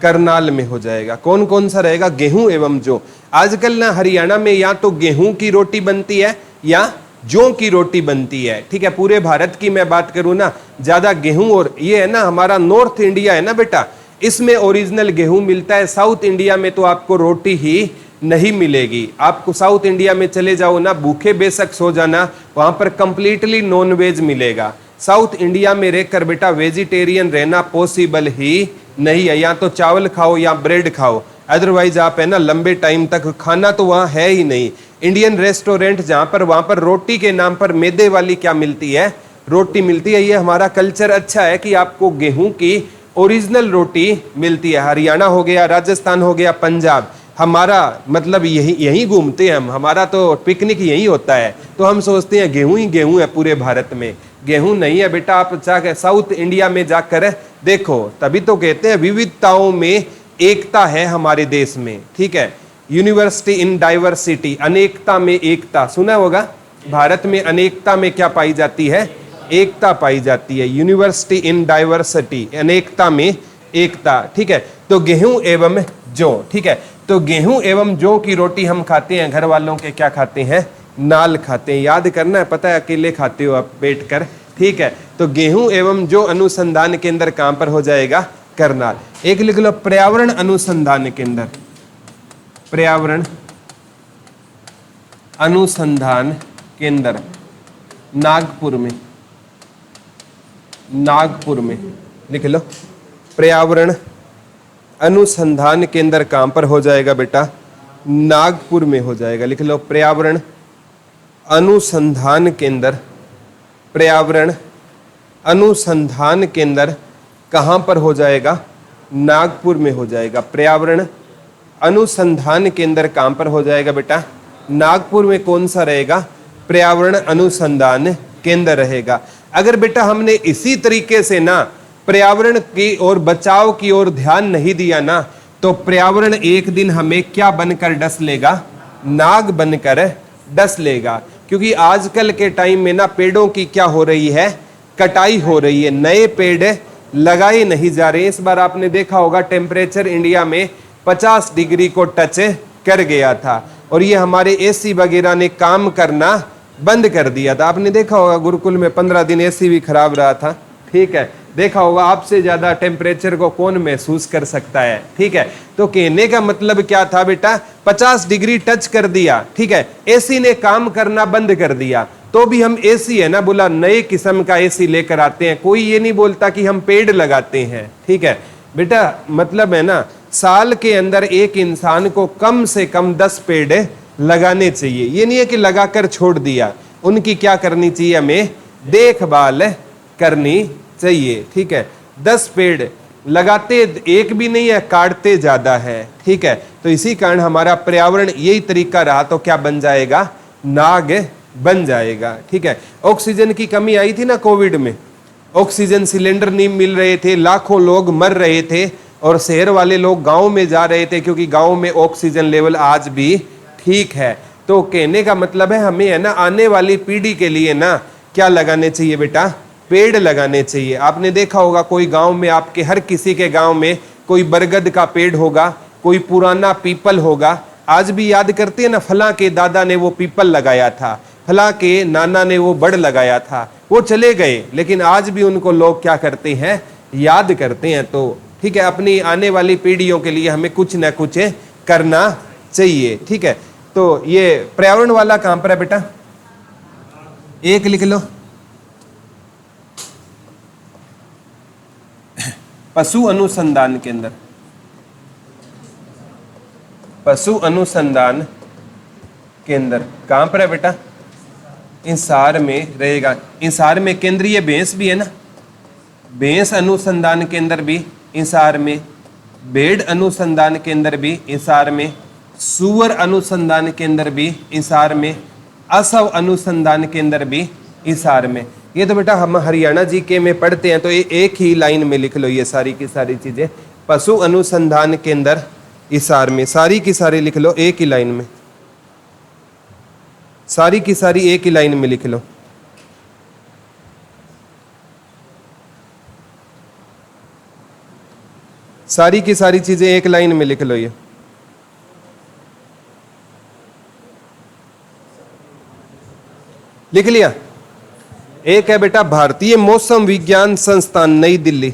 करनाल में हो जाएगा। कौन कौन सा रहेगा? गेहूं एवं जौ। आजकल ना हरियाणा में या तो गेहूं की रोटी बनती है या जौ की रोटी बनती है, ठीक है। पूरे भारत की मैं बात करूं ना, ज्यादा गेहूं, और ये है ना हमारा नॉर्थ इंडिया है ना बेटा, इसमें ओरिजिनल गेहूं मिलता है। साउथ इंडिया में तो आपको रोटी ही नहीं मिलेगी। आपको साउथ इंडिया में चले जाओ ना, भूखे बेशक सो जाना, वहां पर कंप्लीटली नॉन वेज मिलेगा। साउथ इंडिया में रहकर बेटा वेजिटेरियन रहना पॉसिबल ही नहीं है। या तो चावल खाओ या ब्रेड खाओ, अदरवाइज आप है ना लंबे टाइम तक खाना तो वहां है ही नहीं। इंडियन रेस्टोरेंट जहां पर, वहां पर रोटी के नाम पर मैदे वाली क्या मिलती है, रोटी मिलती है। ये हमारा कल्चर अच्छा है कि आपको गेहूं की ओरिजिनल रोटी मिलती है। हरियाणा हो गया, राजस्थान हो गया, पंजाब, हमारा मतलब यही घूमते हैं हम, हमारा तो पिकनिक यही होता है। तो हम सोचते हैं गेहूं ही गेहूं है पूरे भारत में। गेहूं नहीं है बेटा, आप जाकर साउथ इंडिया में जाकर देखो, तभी तो कहते हैं विविधताओं में एकता है हमारे देश में, ठीक है। यूनिवर्सिटी इन डाइवर्सिटी, अनेकता में एकता, सुना होगा। भारत में अनेकता में क्या पाई जाती है, एकता पाई जाती है। यूनिवर्सिटी इन डाइवर्सिटी, अनेकता में एकता, ठीक है। तो गेहूं एवं जौ, ठीक है। तो गेहूं एवं जौ की रोटी हम खाते हैं, घर वालों के क्या खाते हैं, नाल खाते हैं। याद करना है, पता है अकेले खाते हो आप बैठ कर, ठीक है। तो गेहूं एवं जौ अनुसंधान केंद्र कहां पर हो जाएगा, करनाल। एक लिख लो, पर्यावरण अनुसंधान केंद्र, पर्यावरण अनुसंधान केंद्र नागपुर में, नागपुर में लिख लो। पर्यावरण अनुसंधान केंद्र कहां पर हो जाएगा बेटा, नागपुर में हो जाएगा। लिख लो, पर्यावरण अनुसंधान केंद्र, पर्यावरण अनुसंधान केंद्र कहां पर हो जाएगा, नागपुर में हो जाएगा। पर्यावरण अनुसंधान केंद्र कहां पर हो जाएगा बेटा, नागपुर में। कौन सा रहेगा, पर्यावरण अनुसंधान केंद्र रहेगा। अगर बेटा हमने इसी तरीके से ना पर्यावरण की और बचाव की ओर ध्यान नहीं दिया ना, तो पर्यावरण एक दिन हमें क्या बनकर डस लेगा, नाग बनकर डस लेगा। क्योंकि आजकल के टाइम में ना पेड़ों की क्या हो रही है, कटाई हो रही है, नए पेड़ लगाए नहीं जा रहे। इस बार आपने देखा होगा टेम्परेचर इंडिया में 50 डिग्री को टच कर गया था, और ये हमारे एसी वगैरह ने काम करना बंद कर दिया था। आपने देखा होगा गुरुकुल में 15 दिन एसी भी खराब रहा था, ठीक है। देखा होगा, आपसे ज्यादा टेम्परेचर को कौन महसूस कर सकता है, ठीक है। तो कहने का मतलब क्या था बेटा, 50 डिग्री टच कर दिया, ठीक है, एसी ने काम करना बंद कर दिया। तो भी हम एसी है ना बोला नए किस्म का एसी लेकर आते हैं। कोई ये नहीं बोलता कि हम पेड़ लगाते हैं, ठीक है बेटा। मतलब है ना, साल के अंदर एक इंसान को कम से कम 10 पेड़ लगाने चाहिए। ये नहीं है कि लगाकर छोड़ दिया, उनकी क्या करनी चाहिए, हमें देखभाल करनी चाहिए, ठीक है। 10 पेड़ लगाते एक भी नहीं है, काटते ज्यादा है, ठीक है। तो इसी कारण हमारा पर्यावरण यही तरीका रहा तो क्या बन जाएगा, नाग बन जाएगा, ठीक है। ऑक्सीजन की कमी आई थी ना कोविड में, ऑक्सीजन सिलेंडर नहीं मिल रहे थे, लाखों लोग मर रहे थे, और शहर वाले लोग गांव में जा रहे थे क्योंकि गांव में ऑक्सीजन लेवल आज भी ठीक है। तो कहने का मतलब है हमें है ना आने वाली पीढ़ी के लिए ना क्या लगाने चाहिए बेटा, पेड़ लगाने चाहिए। आपने देखा होगा कोई गांव में, आपके हर किसी के गांव में कोई बरगद का पेड़ होगा, कोई पुराना पीपल होगा। आज भी याद करते हैं ना, फला के दादा ने वो पीपल लगाया था, फला के नाना ने वो बड़ लगाया था, वो चले गए, लेकिन आज भी उनको लोग क्या करते हैं, याद करते हैं। तो ठीक है, अपनी आने वाली पीढ़ियों के लिए हमें कुछ ना कुछ करना चाहिए, ठीक है। तो ये पर्यावरण वाला कहां पर है बेटा, एक लिख लो, पशु अनुसंधान केंद्र, पशु अनुसंधान केंद्र कहां पर है बेटा, इंसार में रहेगा। इंसार में केंद्रीय भैंस भी है ना, भैंस अनुसंधान केंद्र भी इंसार में, भेड़ अनुसंधान केंद्र भी इंसार में, सुअर अनुसंधान केंद्र भी इंसार में, असव अनुसंधान केंद्र भी इंसार में। ये तो बेटा हम हरियाणा जीके में पढ़ते हैं, तो ये एक ही लाइन में लिख लो ये सारी की सारी चीजें। पशु अनुसंधान केंद्र इंसार में, सारी की सारी लिख लो एक ही लाइन में, सारी की सारी एक ही लाइन में लिख लो। सारी की सारी चीजें एक लाइन में लिख लो ये। लिख लिया। एक है बेटा भारतीय मौसम विज्ञान संस्थान नई दिल्ली,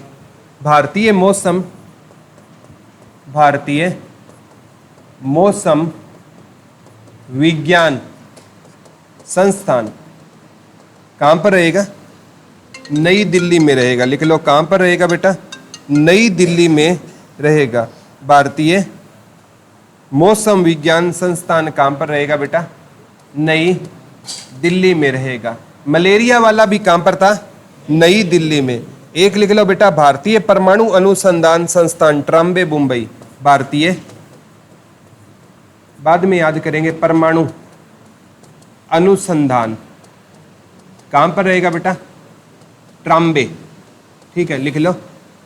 भारतीय मौसम विज्ञान संस्थान कहां पर रहेगा? नई दिल्ली में रहेगा। लिख लो कहां पर रहेगा बेटा? नई दिल्ली में रहेगा। भारतीय मौसम विज्ञान संस्थान कहां पर रहेगा बेटा? नई दिल्ली में रहेगा। मलेरिया वाला भी कहां पर था? नई दिल्ली में। एक लिख लो बेटा भारतीय परमाणु अनुसंधान संस्थान ट्राम्बे मुंबई, भारतीय, बाद में याद करेंगे, परमाणु अनुसंधान कहां पर रहेगा बेटा? ट्राम्बे, ठीक है, लिख लो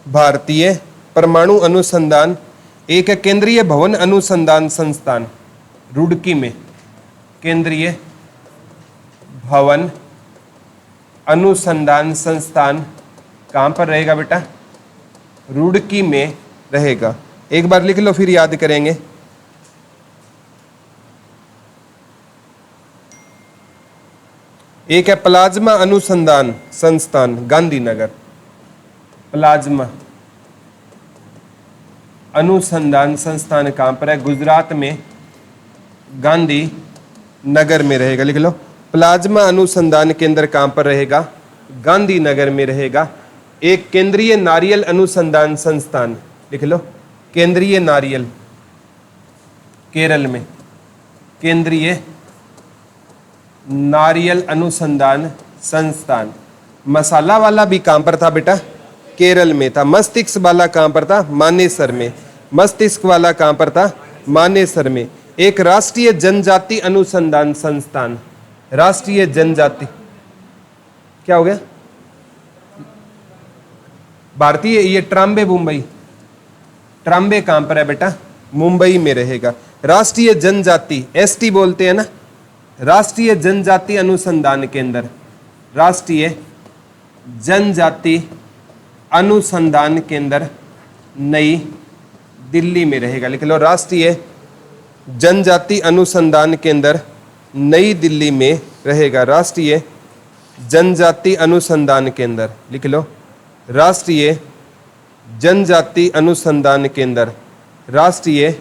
भारतीय परमाणु अनुसंधान। एक है केंद्रीय भवन अनुसंधान संस्थान रुड़की में, केंद्रीय भवन अनुसंधान संस्थान कहां पर रहेगा बेटा? रुड़की में रहेगा। एक बार लिख लो फिर याद करेंगे। एक है प्लाज्मा अनुसंधान संस्थान गांधीनगर, प्लाज्मा अनुसंधान संस्थान कहां पर है? गुजरात में गांधी नगर में रहेगा। लिख लो प्लाज्मा अनुसंधान केंद्र कहां पर रहेगा? गांधीनगर में रहेगा। एक केंद्रीय नारियल अनुसंधान संस्थान, लिख लो केंद्रीय नारियल, केरल में, केंद्रीय नारियल अनुसंधान संस्थान। मसाला वाला भी कहां पर था बेटा? केरल में था। मस्तिष्क वाला कहां पर था? मानेसर में। मस्तिष्क वाला कहां पर था? मानेसर में। एक राष्ट्रीय जनजाति अनुसंधान संस्थान, राष्ट्रीय जनजाति, क्या हो गया? भारतीय, ये ट्राम्बे मुंबई, ट्राम्बे कहां पर है बेटा? मुंबई में रहेगा। राष्ट्रीय जनजाति, एसटी बोलते हैं ना, राष्ट्रीय जनजाति अनुसंधान केंद्र, राष्ट्रीय जनजाति अनुसंधान केंद्र नई दिल्ली में रहेगा। लिख लो राष्ट्रीय जनजाति अनुसंधान केंद्र नई दिल्ली में रहेगा। राष्ट्रीय जनजाति अनुसंधान केंद्र, लिख लो राष्ट्रीय जनजाति अनुसंधान केंद्र, राष्ट्रीय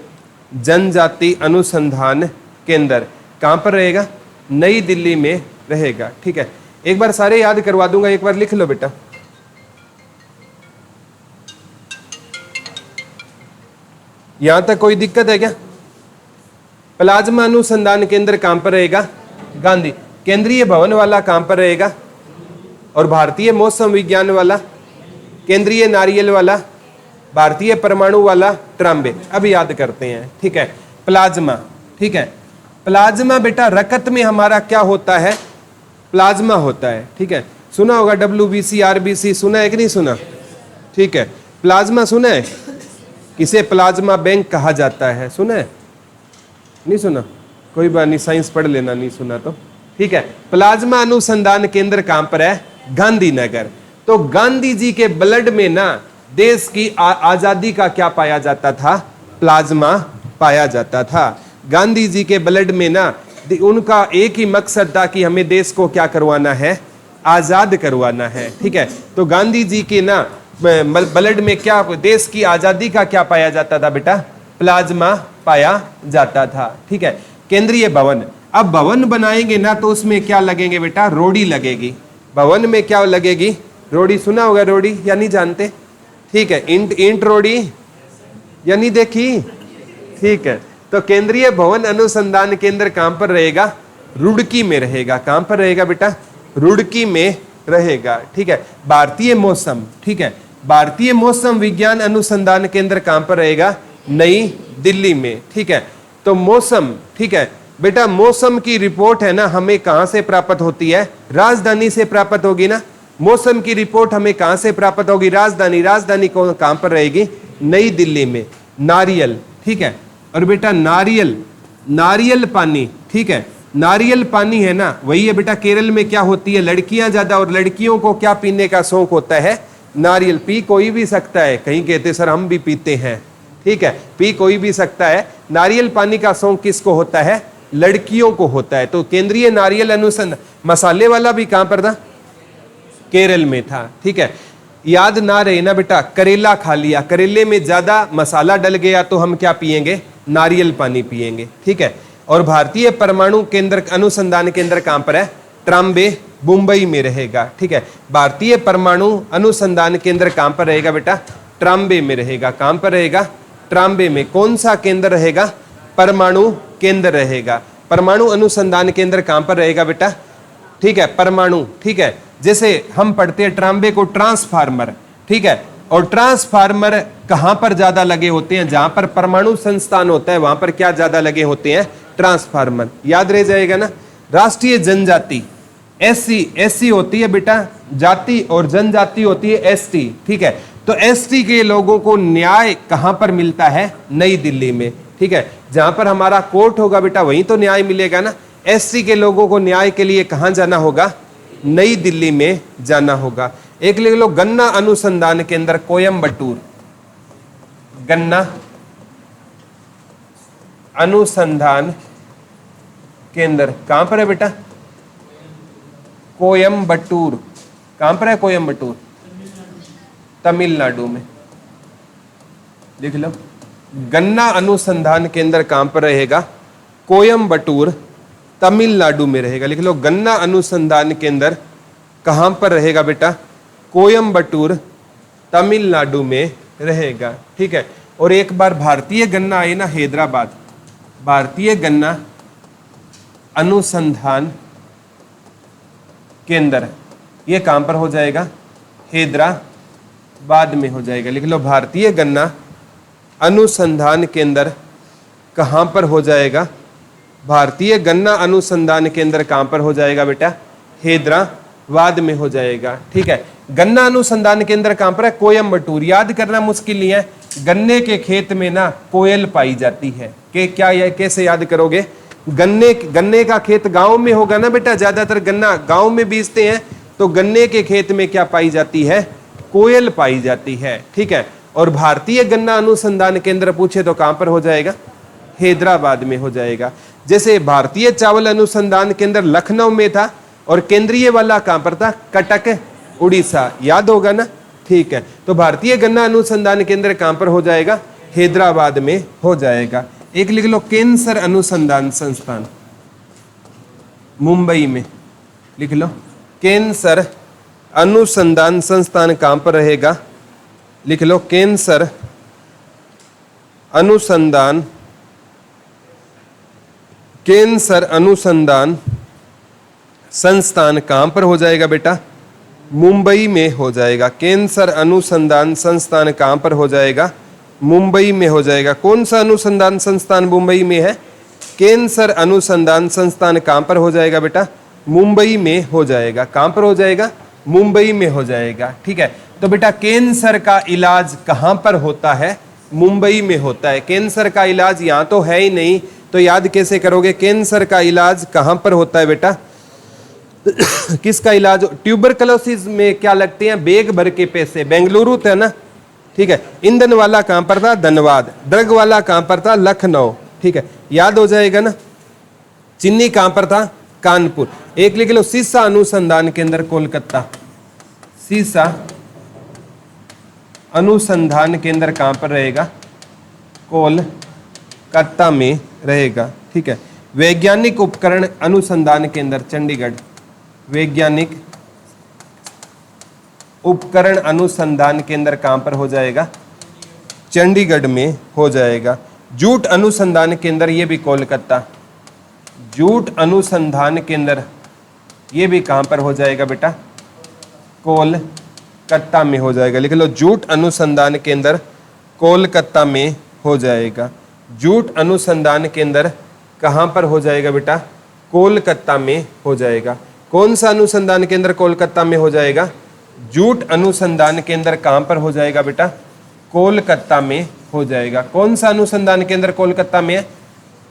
जनजाति अनुसंधान केंद्र कहां पर रहेगा? नई दिल्ली में रहेगा। ठीक है, एक बार सारे याद करवा दूंगा, एक बार लिख लो बेटा। यहां तक कोई दिक्कत है क्या? प्लाज्मा अनुसंधान केंद्र कहां पर रहेगा? गांधी। केंद्रीय भवन वाला कहां पर रहेगा? और भारतीय मौसम विज्ञान वाला, केंद्रीय नारियल वाला, भारतीय परमाणु वाला ट्राम्बे। अब याद करते हैं। ठीक है, प्लाज्मा, ठीक है, प्लाज्मा बेटा रकत में हमारा क्या होता है? प्लाज्मा होता है। ठीक है, सुना होगा WBC RBC, सुना है कि नहीं सुना? ठीक है, प्लाज्मा सुना है? किसे प्लाज्मा बैंक कहा जाता है? सुना है? नहीं सुना? कोई बात नहीं, साइंस पढ़ लेना नहीं सुना तो। ठीक है, प्लाज्मा अनुसंधान केंद्र कहां पर है? गांधीनगर। तो गांधी जी के ब्लड में ना देश की आजादी का क्या पाया जाता था? प्लाज्मा पाया जाता था। गांधी जी के ब्लड में ना उनका एक ही मकसद था कि हमें देश को क्या करवाना है? आजाद करवाना है। ठीक है, तो गांधी जी के ना ब्लड में क्या, देश की आजादी का क्या पाया जाता था बेटा? प्लाज्मा पाया जाता था। ठीक है, केंद्रीय भवन, अब भवन बनाएंगे ना तो उसमें क्या लगेंगे बेटा? रोड़ी लगेगी। भवन में क्या लगेगी? रोड़ी। सुना होगा रोड़ी या नहीं जानते? ठीक है, ईंट रोड़ी या नहीं देखी? ठीक है, तो केंद्रीय भवन अनुसंधान केंद्र कहां पर रहेगा? रुड़की में रहेगा। कहां पर रहेगा बेटा? रुड़की में रहेगा। ठीक है, भारतीय मौसम, ठीक है, भारतीय मौसम विज्ञान अनुसंधान केंद्र कहां पर रहेगा? नई दिल्ली में। ठीक है, तो मौसम, ठीक है बेटा, मौसम की रिपोर्ट है ना हमें कहां से प्राप्त होती है? राजधानी से प्राप्त होगी ना। मौसम की रिपोर्ट हमें कहां से प्राप्त होगी? राजधानी। राजधानी को कहां पर रहेगी? नई दिल्ली में। नारियल, ठीक है, और बेटा नारियल, नारियल पानी, ठीक है, नारियल पानी है ना, वही है बेटा। केरल में क्या होती है? लड़कियां ज्यादा, और लड़कियों को क्या पीने का शौक होता है? नारियल। पी कोई भी सकता है, कहीं कहते सर हम भी पीते हैं। ठीक है, पी कोई भी सकता है। नारियल पानी का शौक किसको होता है? लड़कियों को होता है। तो केंद्रीय नारियल अनुसंधान मसाले वाला भी कहां पर था? केरल में था। ठीक है, याद ना रहे ना बेटा, करेला खा लिया, करेले में ज्यादा मसाला डल गया तो हम क्या पिएंगे? नारियल पानी पिएंगे। ठीक है, और भारतीय परमाणु केंद्र अनुसंधान केंद्र कहां पर है? ट्राम्बे, मुंबई में रहेगा। ठीक है, भारतीय परमाणु अनुसंधान केंद्र कहां पर रहेगा बेटा? ट्राम्बे में रहेगा। कहां पर रहेगा? ट्राम्बे में। कौन सा केंद्र रहेगा? परमाणु केंद्र रहेगा। परमाणु अनुसंधान केंद्र कहां पर रहेगा बेटा? ठीक है, परमाणु। ठीक है, जैसे हम पढ़ते हैं ट्राम्बे को ट्रांसफार्मर। ठीक है, और ट्रांसफार्मर कहां पर ज्यादा लगे होते हैं? जहां पर परमाणु संस्थान होता है वहां पर क्या ज्यादा लगे होते हैं? ट्रांसफार्मर। याद रह जाएगा ना। राष्ट्रीय जनजाति एससी, एससी होती है बेटा जाति और जनजाति होती है एसटी। ठीक है, तो एसटी के लोगों को न्याय कहां पर मिलता है? नई दिल्ली में। ठीक है, जहां पर हमारा कोर्ट होगा बेटा वहीं तो न्याय मिलेगा ना। एसटी के लोगों को न्याय के लिए कहां जाना होगा? नई दिल्ली में जाना होगा। एक लिख लो, गन्ना अनुसंधान केंद्र कोयम्बटूर। गन्ना अनुसंधान केंद्र कहां पर है बेटा? कोयम्बटूर। कहां पर है कोयम्बटूर? तमिलनाडु में। लिख लो, गन्ना अनुसंधान केंद्र कहां पर रहेगा? कोयम्बटूर, तमिलनाडु में रहेगा। लिख लो, गन्ना अनुसंधान केंद्र कहां पर रहेगा बेटा? कोयम्बटूर, तमिलनाडु में रहेगा। ठीक है, और एक बार भारतीय गन्ना आए ना हैदराबाद, भारतीय गन्ना अनुसंधान केंद्र, ये कहां पर हो जाएगा? हैदराबाद में हो जाएगा। लिख लो, भारतीय गन्ना अनुसंधान केंद्र कहां पर हो जाएगा? भारतीय गन्ना अनुसंधान केंद्र कहां पर हो जाएगा बेटा? हैदराबाद में हो जाएगा। ठीक है, गन्ना अनुसंधान केंद्र कहां पर है? कोयम्बटूर। याद करना मुश्किल नहीं है। गन्ने के खेत में ना कोयल पाई जाती है कि क्या, यह कैसे याद करोगे? गन्ने का खेत गांव में होगा ना बेटा, ज्यादातर गन्ना गांव में बीजते हैं, तो गन्ने के खेत में क्या पाई जाती है? कोयल पाई जाती है। ठीक है, और भारतीय गन्ना अनुसंधान केंद्र पूछे तो कहां पर हो जाएगा? हैदराबाद में हो जाएगा। जैसे भारतीय चावल अनुसंधान केंद्र लखनऊ में था और केंद्रीय वाला कहां पर था? कटक, उड़ीसा। याद होगा ना। ठीक है, तो भारतीय गन्ना अनुसंधान केंद्र कहां पर हो जाएगा? हैदराबाद में हो जाएगा। एक लिख लो, कैंसर अनुसंधान संस्थान मुंबई में। लिख लो, कैंसर अनुसंधान संस्थान कहां पर रहेगा? लिख लो, कैंसर अनुसंधान, कैंसर अनुसंधान संस्थान कहां पर हो जाएगा बेटा? मुंबई में हो जाएगा। कैंसर अनुसंधान संस्थान कहां पर हो जाएगा? मुंबई में हो जाएगा। कौन सा अनुसंधान संस्थान मुंबई में है? कैंसर अनुसंधान संस्थान कहां पर हो जाएगा बेटा? मुंबई में हो जाएगा। कहां पर हो जाएगा? मुंबई में हो जाएगा। ठीक है, तो बेटा कैंसर का इलाज कहां पर होता है? मुंबई में होता है। कैंसर का इलाज यहां तो है ही नहीं, तो याद कैसे करोगे? कैंसर का इलाज कहां पर होता है बेटा? किसका इलाज? ट्यूबरकुलोसिस में क्या लगते हैं? बैग भर के पैसे। बेंगलुरु था ना। ठीक है, ईंधन वाला कहां पर था? धनबाद। ड्रग वाला कहां पर था? लखनऊ। ठीक है, याद हो जाएगा ना। चीनी कहां पर था? कानपुर। एक लिख लो, सीसा अनुसंधान केंद्र कोलकाता। सीसा अनुसंधान केंद्र कहां पर रहेगा? कोलकाता में रहेगा। ठीक है, वैज्ञानिक उपकरण अनुसंधान केंद्र चंडीगढ़। वैज्ञानिक उपकरण अनुसंधान केंद्र कहां पर हो जाएगा? चंडीगढ़ में हो जाएगा। जूट अनुसंधान केंद्र, ये भी कोलकाता। जूट अनुसंधान केंद्र ये भी कहां पर हो जाएगा बेटा? कोलकाता में हो जाएगा। लिख लो, जूट अनुसंधान केंद्र कोलकाता में हो जाएगा। जूट अनुसंधान केंद्र कहां पर हो जाएगा बेटा? कोलकाता में हो जाएगा। कौन सा अनुसंधान केंद्र कोलकाता में हो जाएगा? जूट अनुसंधान केंद्र कहां पर हो जाएगा बेटा? कोलकाता में हो जाएगा। कौन सा अनुसंधान केंद्र कोलकाता में है?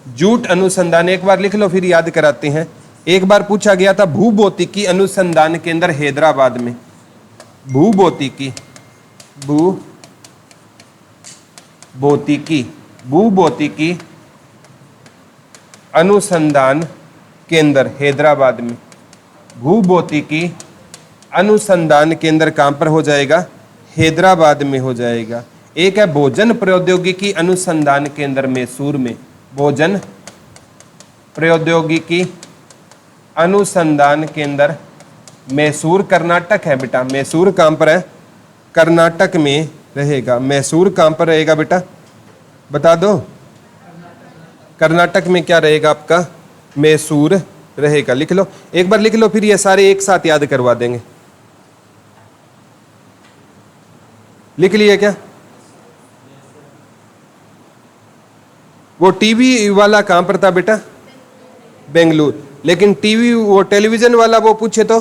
जूट अनुसंधान। एक बार लिख लो फिर याद कराते हैं। एक बार पूछा गया था भूभौतिकी अनुसंधान केंद्र हैदराबाद में। भूभौतिकी, भूभौतिकी अनुसंधान केंद्र हैदराबाद में। भूभौतिकी अनुसंधान केंद्र कहाँ पर हो जाएगा? हैदराबाद में हो जाएगा। एक है भोजन प्रौद्योगिकी अनुसंधान केंद्र मैसूर में। भोजन प्रौद्योगिकी अनुसंधान केंद्र मैसूर कर्नाटक है बेटा। मैसूर कहाँ पर है? कर्नाटक में रहेगा। मैसूर कहाँ पर रहेगा बेटा? बता दो। कर्नाटक में क्या रहेगा आपका? मैसूर रहेगा। लिख लो, एक बार लिख लो, फिर ये सारे एक साथ याद करवा देंगे। लिख लिए क्या? वो टीवी वाला कहां पर था बेटा? बेंगलुरु। लेकिन टीवी वो टेलीविजन वाला वो पूछे तो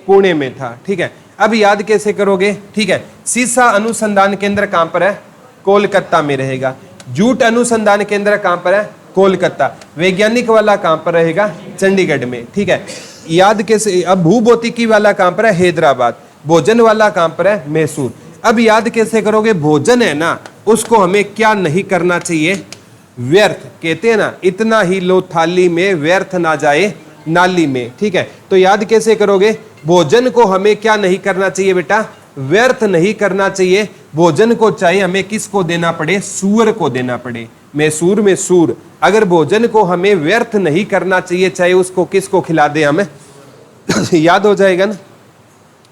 पुणे में था। ठीक है, अब याद कैसे करोगे? ठीक है, सीसा अनुसंधान केंद्र कहां पर है? कोलकाता में रहेगा। जूट अनुसंधान केंद्र कहां पर है? कोलकाता। वैज्ञानिक वाला कहां पर रहेगा? चंडीगढ़ में। ठीक है, याद कैसे? अब भूभौतिकी वाला कहां पर है? हैदराबाद। भोजन वाला कहां पर है? मैसूर। अब याद कैसे करोगे? भोजन है ना, उसको हमें क्या नहीं करना चाहिए? व्यर्थ। कहते हैं ना, इतना ही लो थाली में, व्यर्थ ना जाए नाली में। ठीक है, तो याद कैसे करोगे? भोजन को हमें क्या नहीं करना चाहिए बेटा? व्यर्थ नहीं करना चाहिए। भोजन को चाहे हमें किसको देना पड़े? सूअर को देना पड़े। मैसूर में सूर। अगर भोजन को हमें व्यर्थ नहीं करना चाहिए, चाहे उसको किसको खिला दे हमें याद हो जाएगा ना।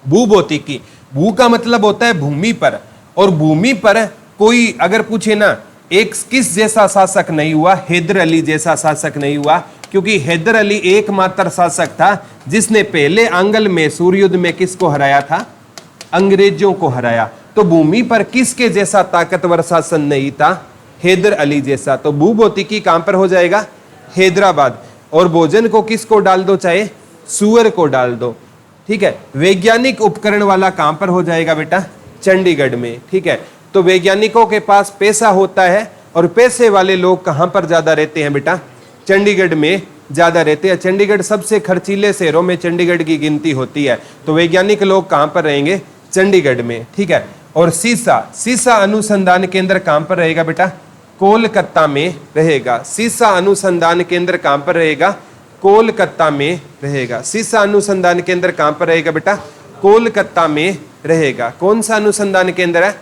भूभौतिकी, भू का मतलब होता है भूमि पर, और भूमि पर कोई अगर पूछे ना, एक किस जैसा शासक नहीं हुआ? हैदर अली जैसा शासक नहीं हुआ, क्योंकि हैदर अली एकमात्र शासक था जिसने पहले आंग्ल मैसूर युद्ध में किसको हराया था? अंग्रेजों को हराया। तो भूमि पर किसके जैसा ताकतवर शासन नहीं था? हैदर अली जैसा। तो भूभौतिकी कहां पर हो जाएगा? हैदराबाद। और भोजन को किसको डाल दो? चाहे सूअर को डाल दो। ठीक है, वैज्ञानिक उपकरण वाला कहां पर हो जाएगा बेटा? चंडीगढ़ में। ठीक है, तो वैज्ञानिकों के पास पैसा होता है, और पैसे वाले लोग कहां पर ज्यादा रहते हैं बेटा? चंडीगढ़ में ज्यादा रहते हैं। चंडीगढ़ सबसे खर्चीले शहरों में चंडीगढ़ की गिनती होती है। तो वैज्ञानिक लोग कहां पर रहेंगे? चंडीगढ़ में। ठीक है, और सीसा अनुसंधान केंद्र कहां पर रहेगा बेटा? कोलकाता में रहेगा। सीसा अनुसंधान केंद्र कहां पर रहेगा? कोलकाता में रहेगा। सीसा अनुसंधान केंद्र कहां पर रहेगा बेटा? कोलकाता में रहेगा। कौन सा अनुसंधान केंद्र है?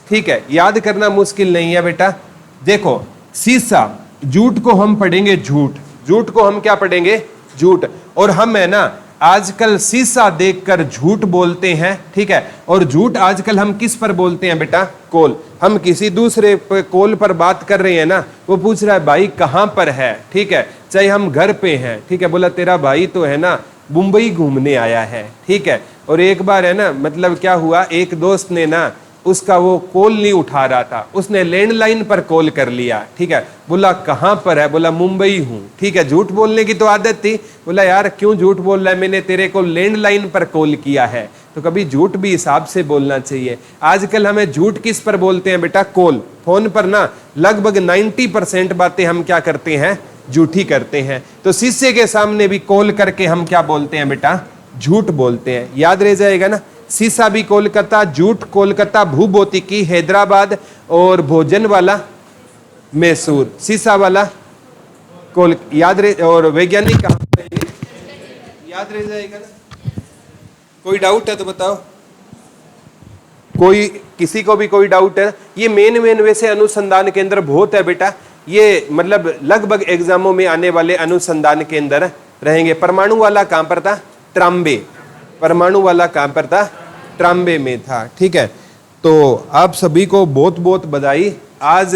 ठीक है, याद करना मुश्किल नहीं है बेटा। देखो, सीसा, जूट को हम पढ़ेंगे झूठ। झूठ को हम क्या पढ़ेंगे? झूठ। और हम है ना, आजकल सीसा देखकर झूठ बोलते हैं। ठीक है, और झूठ आजकल हम किस पर बोलते हैं बेटा? कॉल। हम किसी दूसरे कॉल पर बात कर रहे हैं ना, वो पूछ रहा है भाई कहां पर है? ठीक है, चाहे हम घर पे हैं। ठीक है, बोला तेरा भाई तो है ना मुंबई घूमने आया है। ठीक है, और एक बार है ना, मतलब क्या हुआ, एक दोस्त ने ना उसका वो कॉल नहीं उठा रहा था, उसने लैंडलाइन पर कॉल कर लिया। ठीक है, बोला कहां पर है? बोला मुंबई हूं। ठीक है, झूठ बोलने की तो आदत थी। बोला यार क्यों झूठ बोल रहा है? मैंने तेरे को लैंडलाइन पर कॉल किया है। तो कभी झूठ भी हिसाब से बोलना चाहिए। आजकल हमें झूठ किस पर बोलते हैं बेटा? कॉल। फोन पर ना लगभग 90% बातें हम क्या करते हैं? झूठी करते हैं। तो शीशे के सामने भी कॉल करके हम क्या बोलते हैं बेटा? झूठ बोलते हैं। याद रह जाएगा ना। सीसा भी कोलकाता, जूट कोलकाता, भूभौतिकी हैदराबाद, और भोजन वाला मैसूर। सीसा वाला याद रहे, और वैज्ञानिक कहां रहेंगे? याद रह जाएगा ना। कोई डाउट है तो बताओ। कोई, किसी को भी कोई डाउट है? ये मेन वैसे अनुसंधान केंद्र बहुत है बेटा। ये मतलब लगभग एग्जामों में आने वाले अनुसंधान केंद्र रहेंगे। परमाणु वाला कहां पर था? ट्राम्बे। परमाणु वाला कहां पर था? ट्राम्बे में था। ठीक है, तो आप सभी को बहुत बहुत बधाई। आज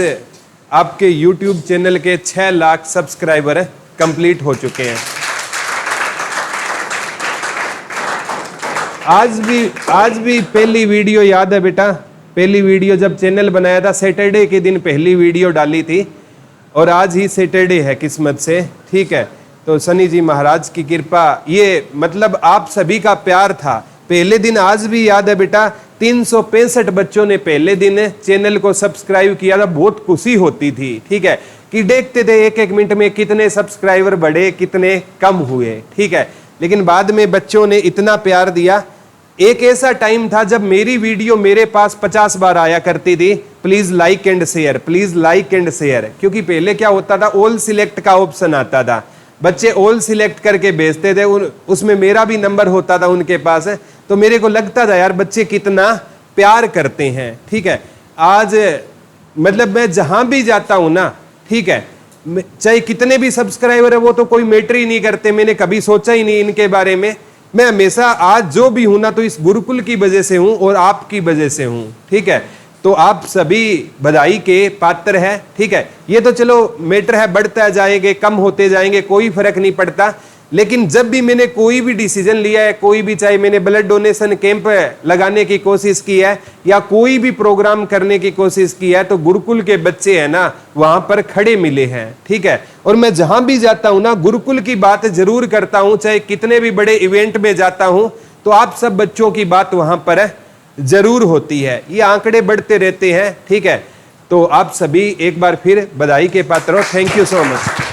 आपके YouTube चैनल के 6 लाख सब्सक्राइबर कंप्लीट हो चुके हैं। आज भी पहली वीडियो याद है बेटा? पहली वीडियो जब चैनल बनाया था, सैटरडे के दिन पहली वीडियो डाली थी, और आज ही सैटरडे है किस्मत से। ठीक है, तो शनि जी महाराज की कृपा, ये मतलब आप सभी का प्यार था। पहले दिन आज भी याद है बेटा, 365 बच्चों ने पहले दिन चैनल को सब्सक्राइब किया था। बहुत खुशी होती थी। ठीक है, कि देखते थे एक एक मिनट में कितने सब्सक्राइबर बढ़े, कितने कम हुए। ठीक है, लेकिन बाद में बच्चों ने इतना प्यार दिया एक ऐसा टाइम था जब मेरी वीडियो मेरे पास 50 बार आया करती थी, please like and share, please like and share. क्योंकि पहले क्या होता था, ऑल सिलेक्ट का ऑप्शन आता था, बच्चे ऑल सिलेक्ट करके भेजते थे, उसमें मेरा भी नंबर होता था उनके पास, तो मेरे को लगता था यार बच्चे कितना प्यार करते हैं। ठीक है, आज मतलब मैं जहां भी जाता हूं ना, ठीक है, चाहे कितने भी सब्सक्राइबर है वो तो कोई मैटर ही नहीं करते, मैंने कभी सोचा ही नहीं इनके बारे में। मैं हमेशा आज जो भी हूं ना तो इस गुरुकुल की वजह से हूं और आपकी वजह से हूं। ठीक है, तो आप सभी बधाई के पात्र हैं। ठीक है, ये तो चलो मैटर है, बढ़ता जाएंगे, कम होते जाएंगे, कोई फर्क नहीं पड़ता। लेकिन जब भी मैंने कोई भी डिसीजन लिया है, कोई भी, चाहे मैंने ब्लड डोनेशन कैंप लगाने की कोशिश की है या कोई भी प्रोग्राम करने की कोशिश की है, तो गुरुकुल के बच्चे हैं ना वहां पर खड़े मिले हैं। ठीक है, और मैं जहां भी जाता हूं ना गुरुकुल की बात जरूर करता हूं, चाहे कितने भी बड़े इवेंट में जाता हूं तो आप सब बच्चों की बात वहां पर जरूर होती है। ये आंकड़े बढ़ते रहते हैं। ठीक है, तो आप सभी एक बार फिर बधाई के पात्र हो। Thank you so much.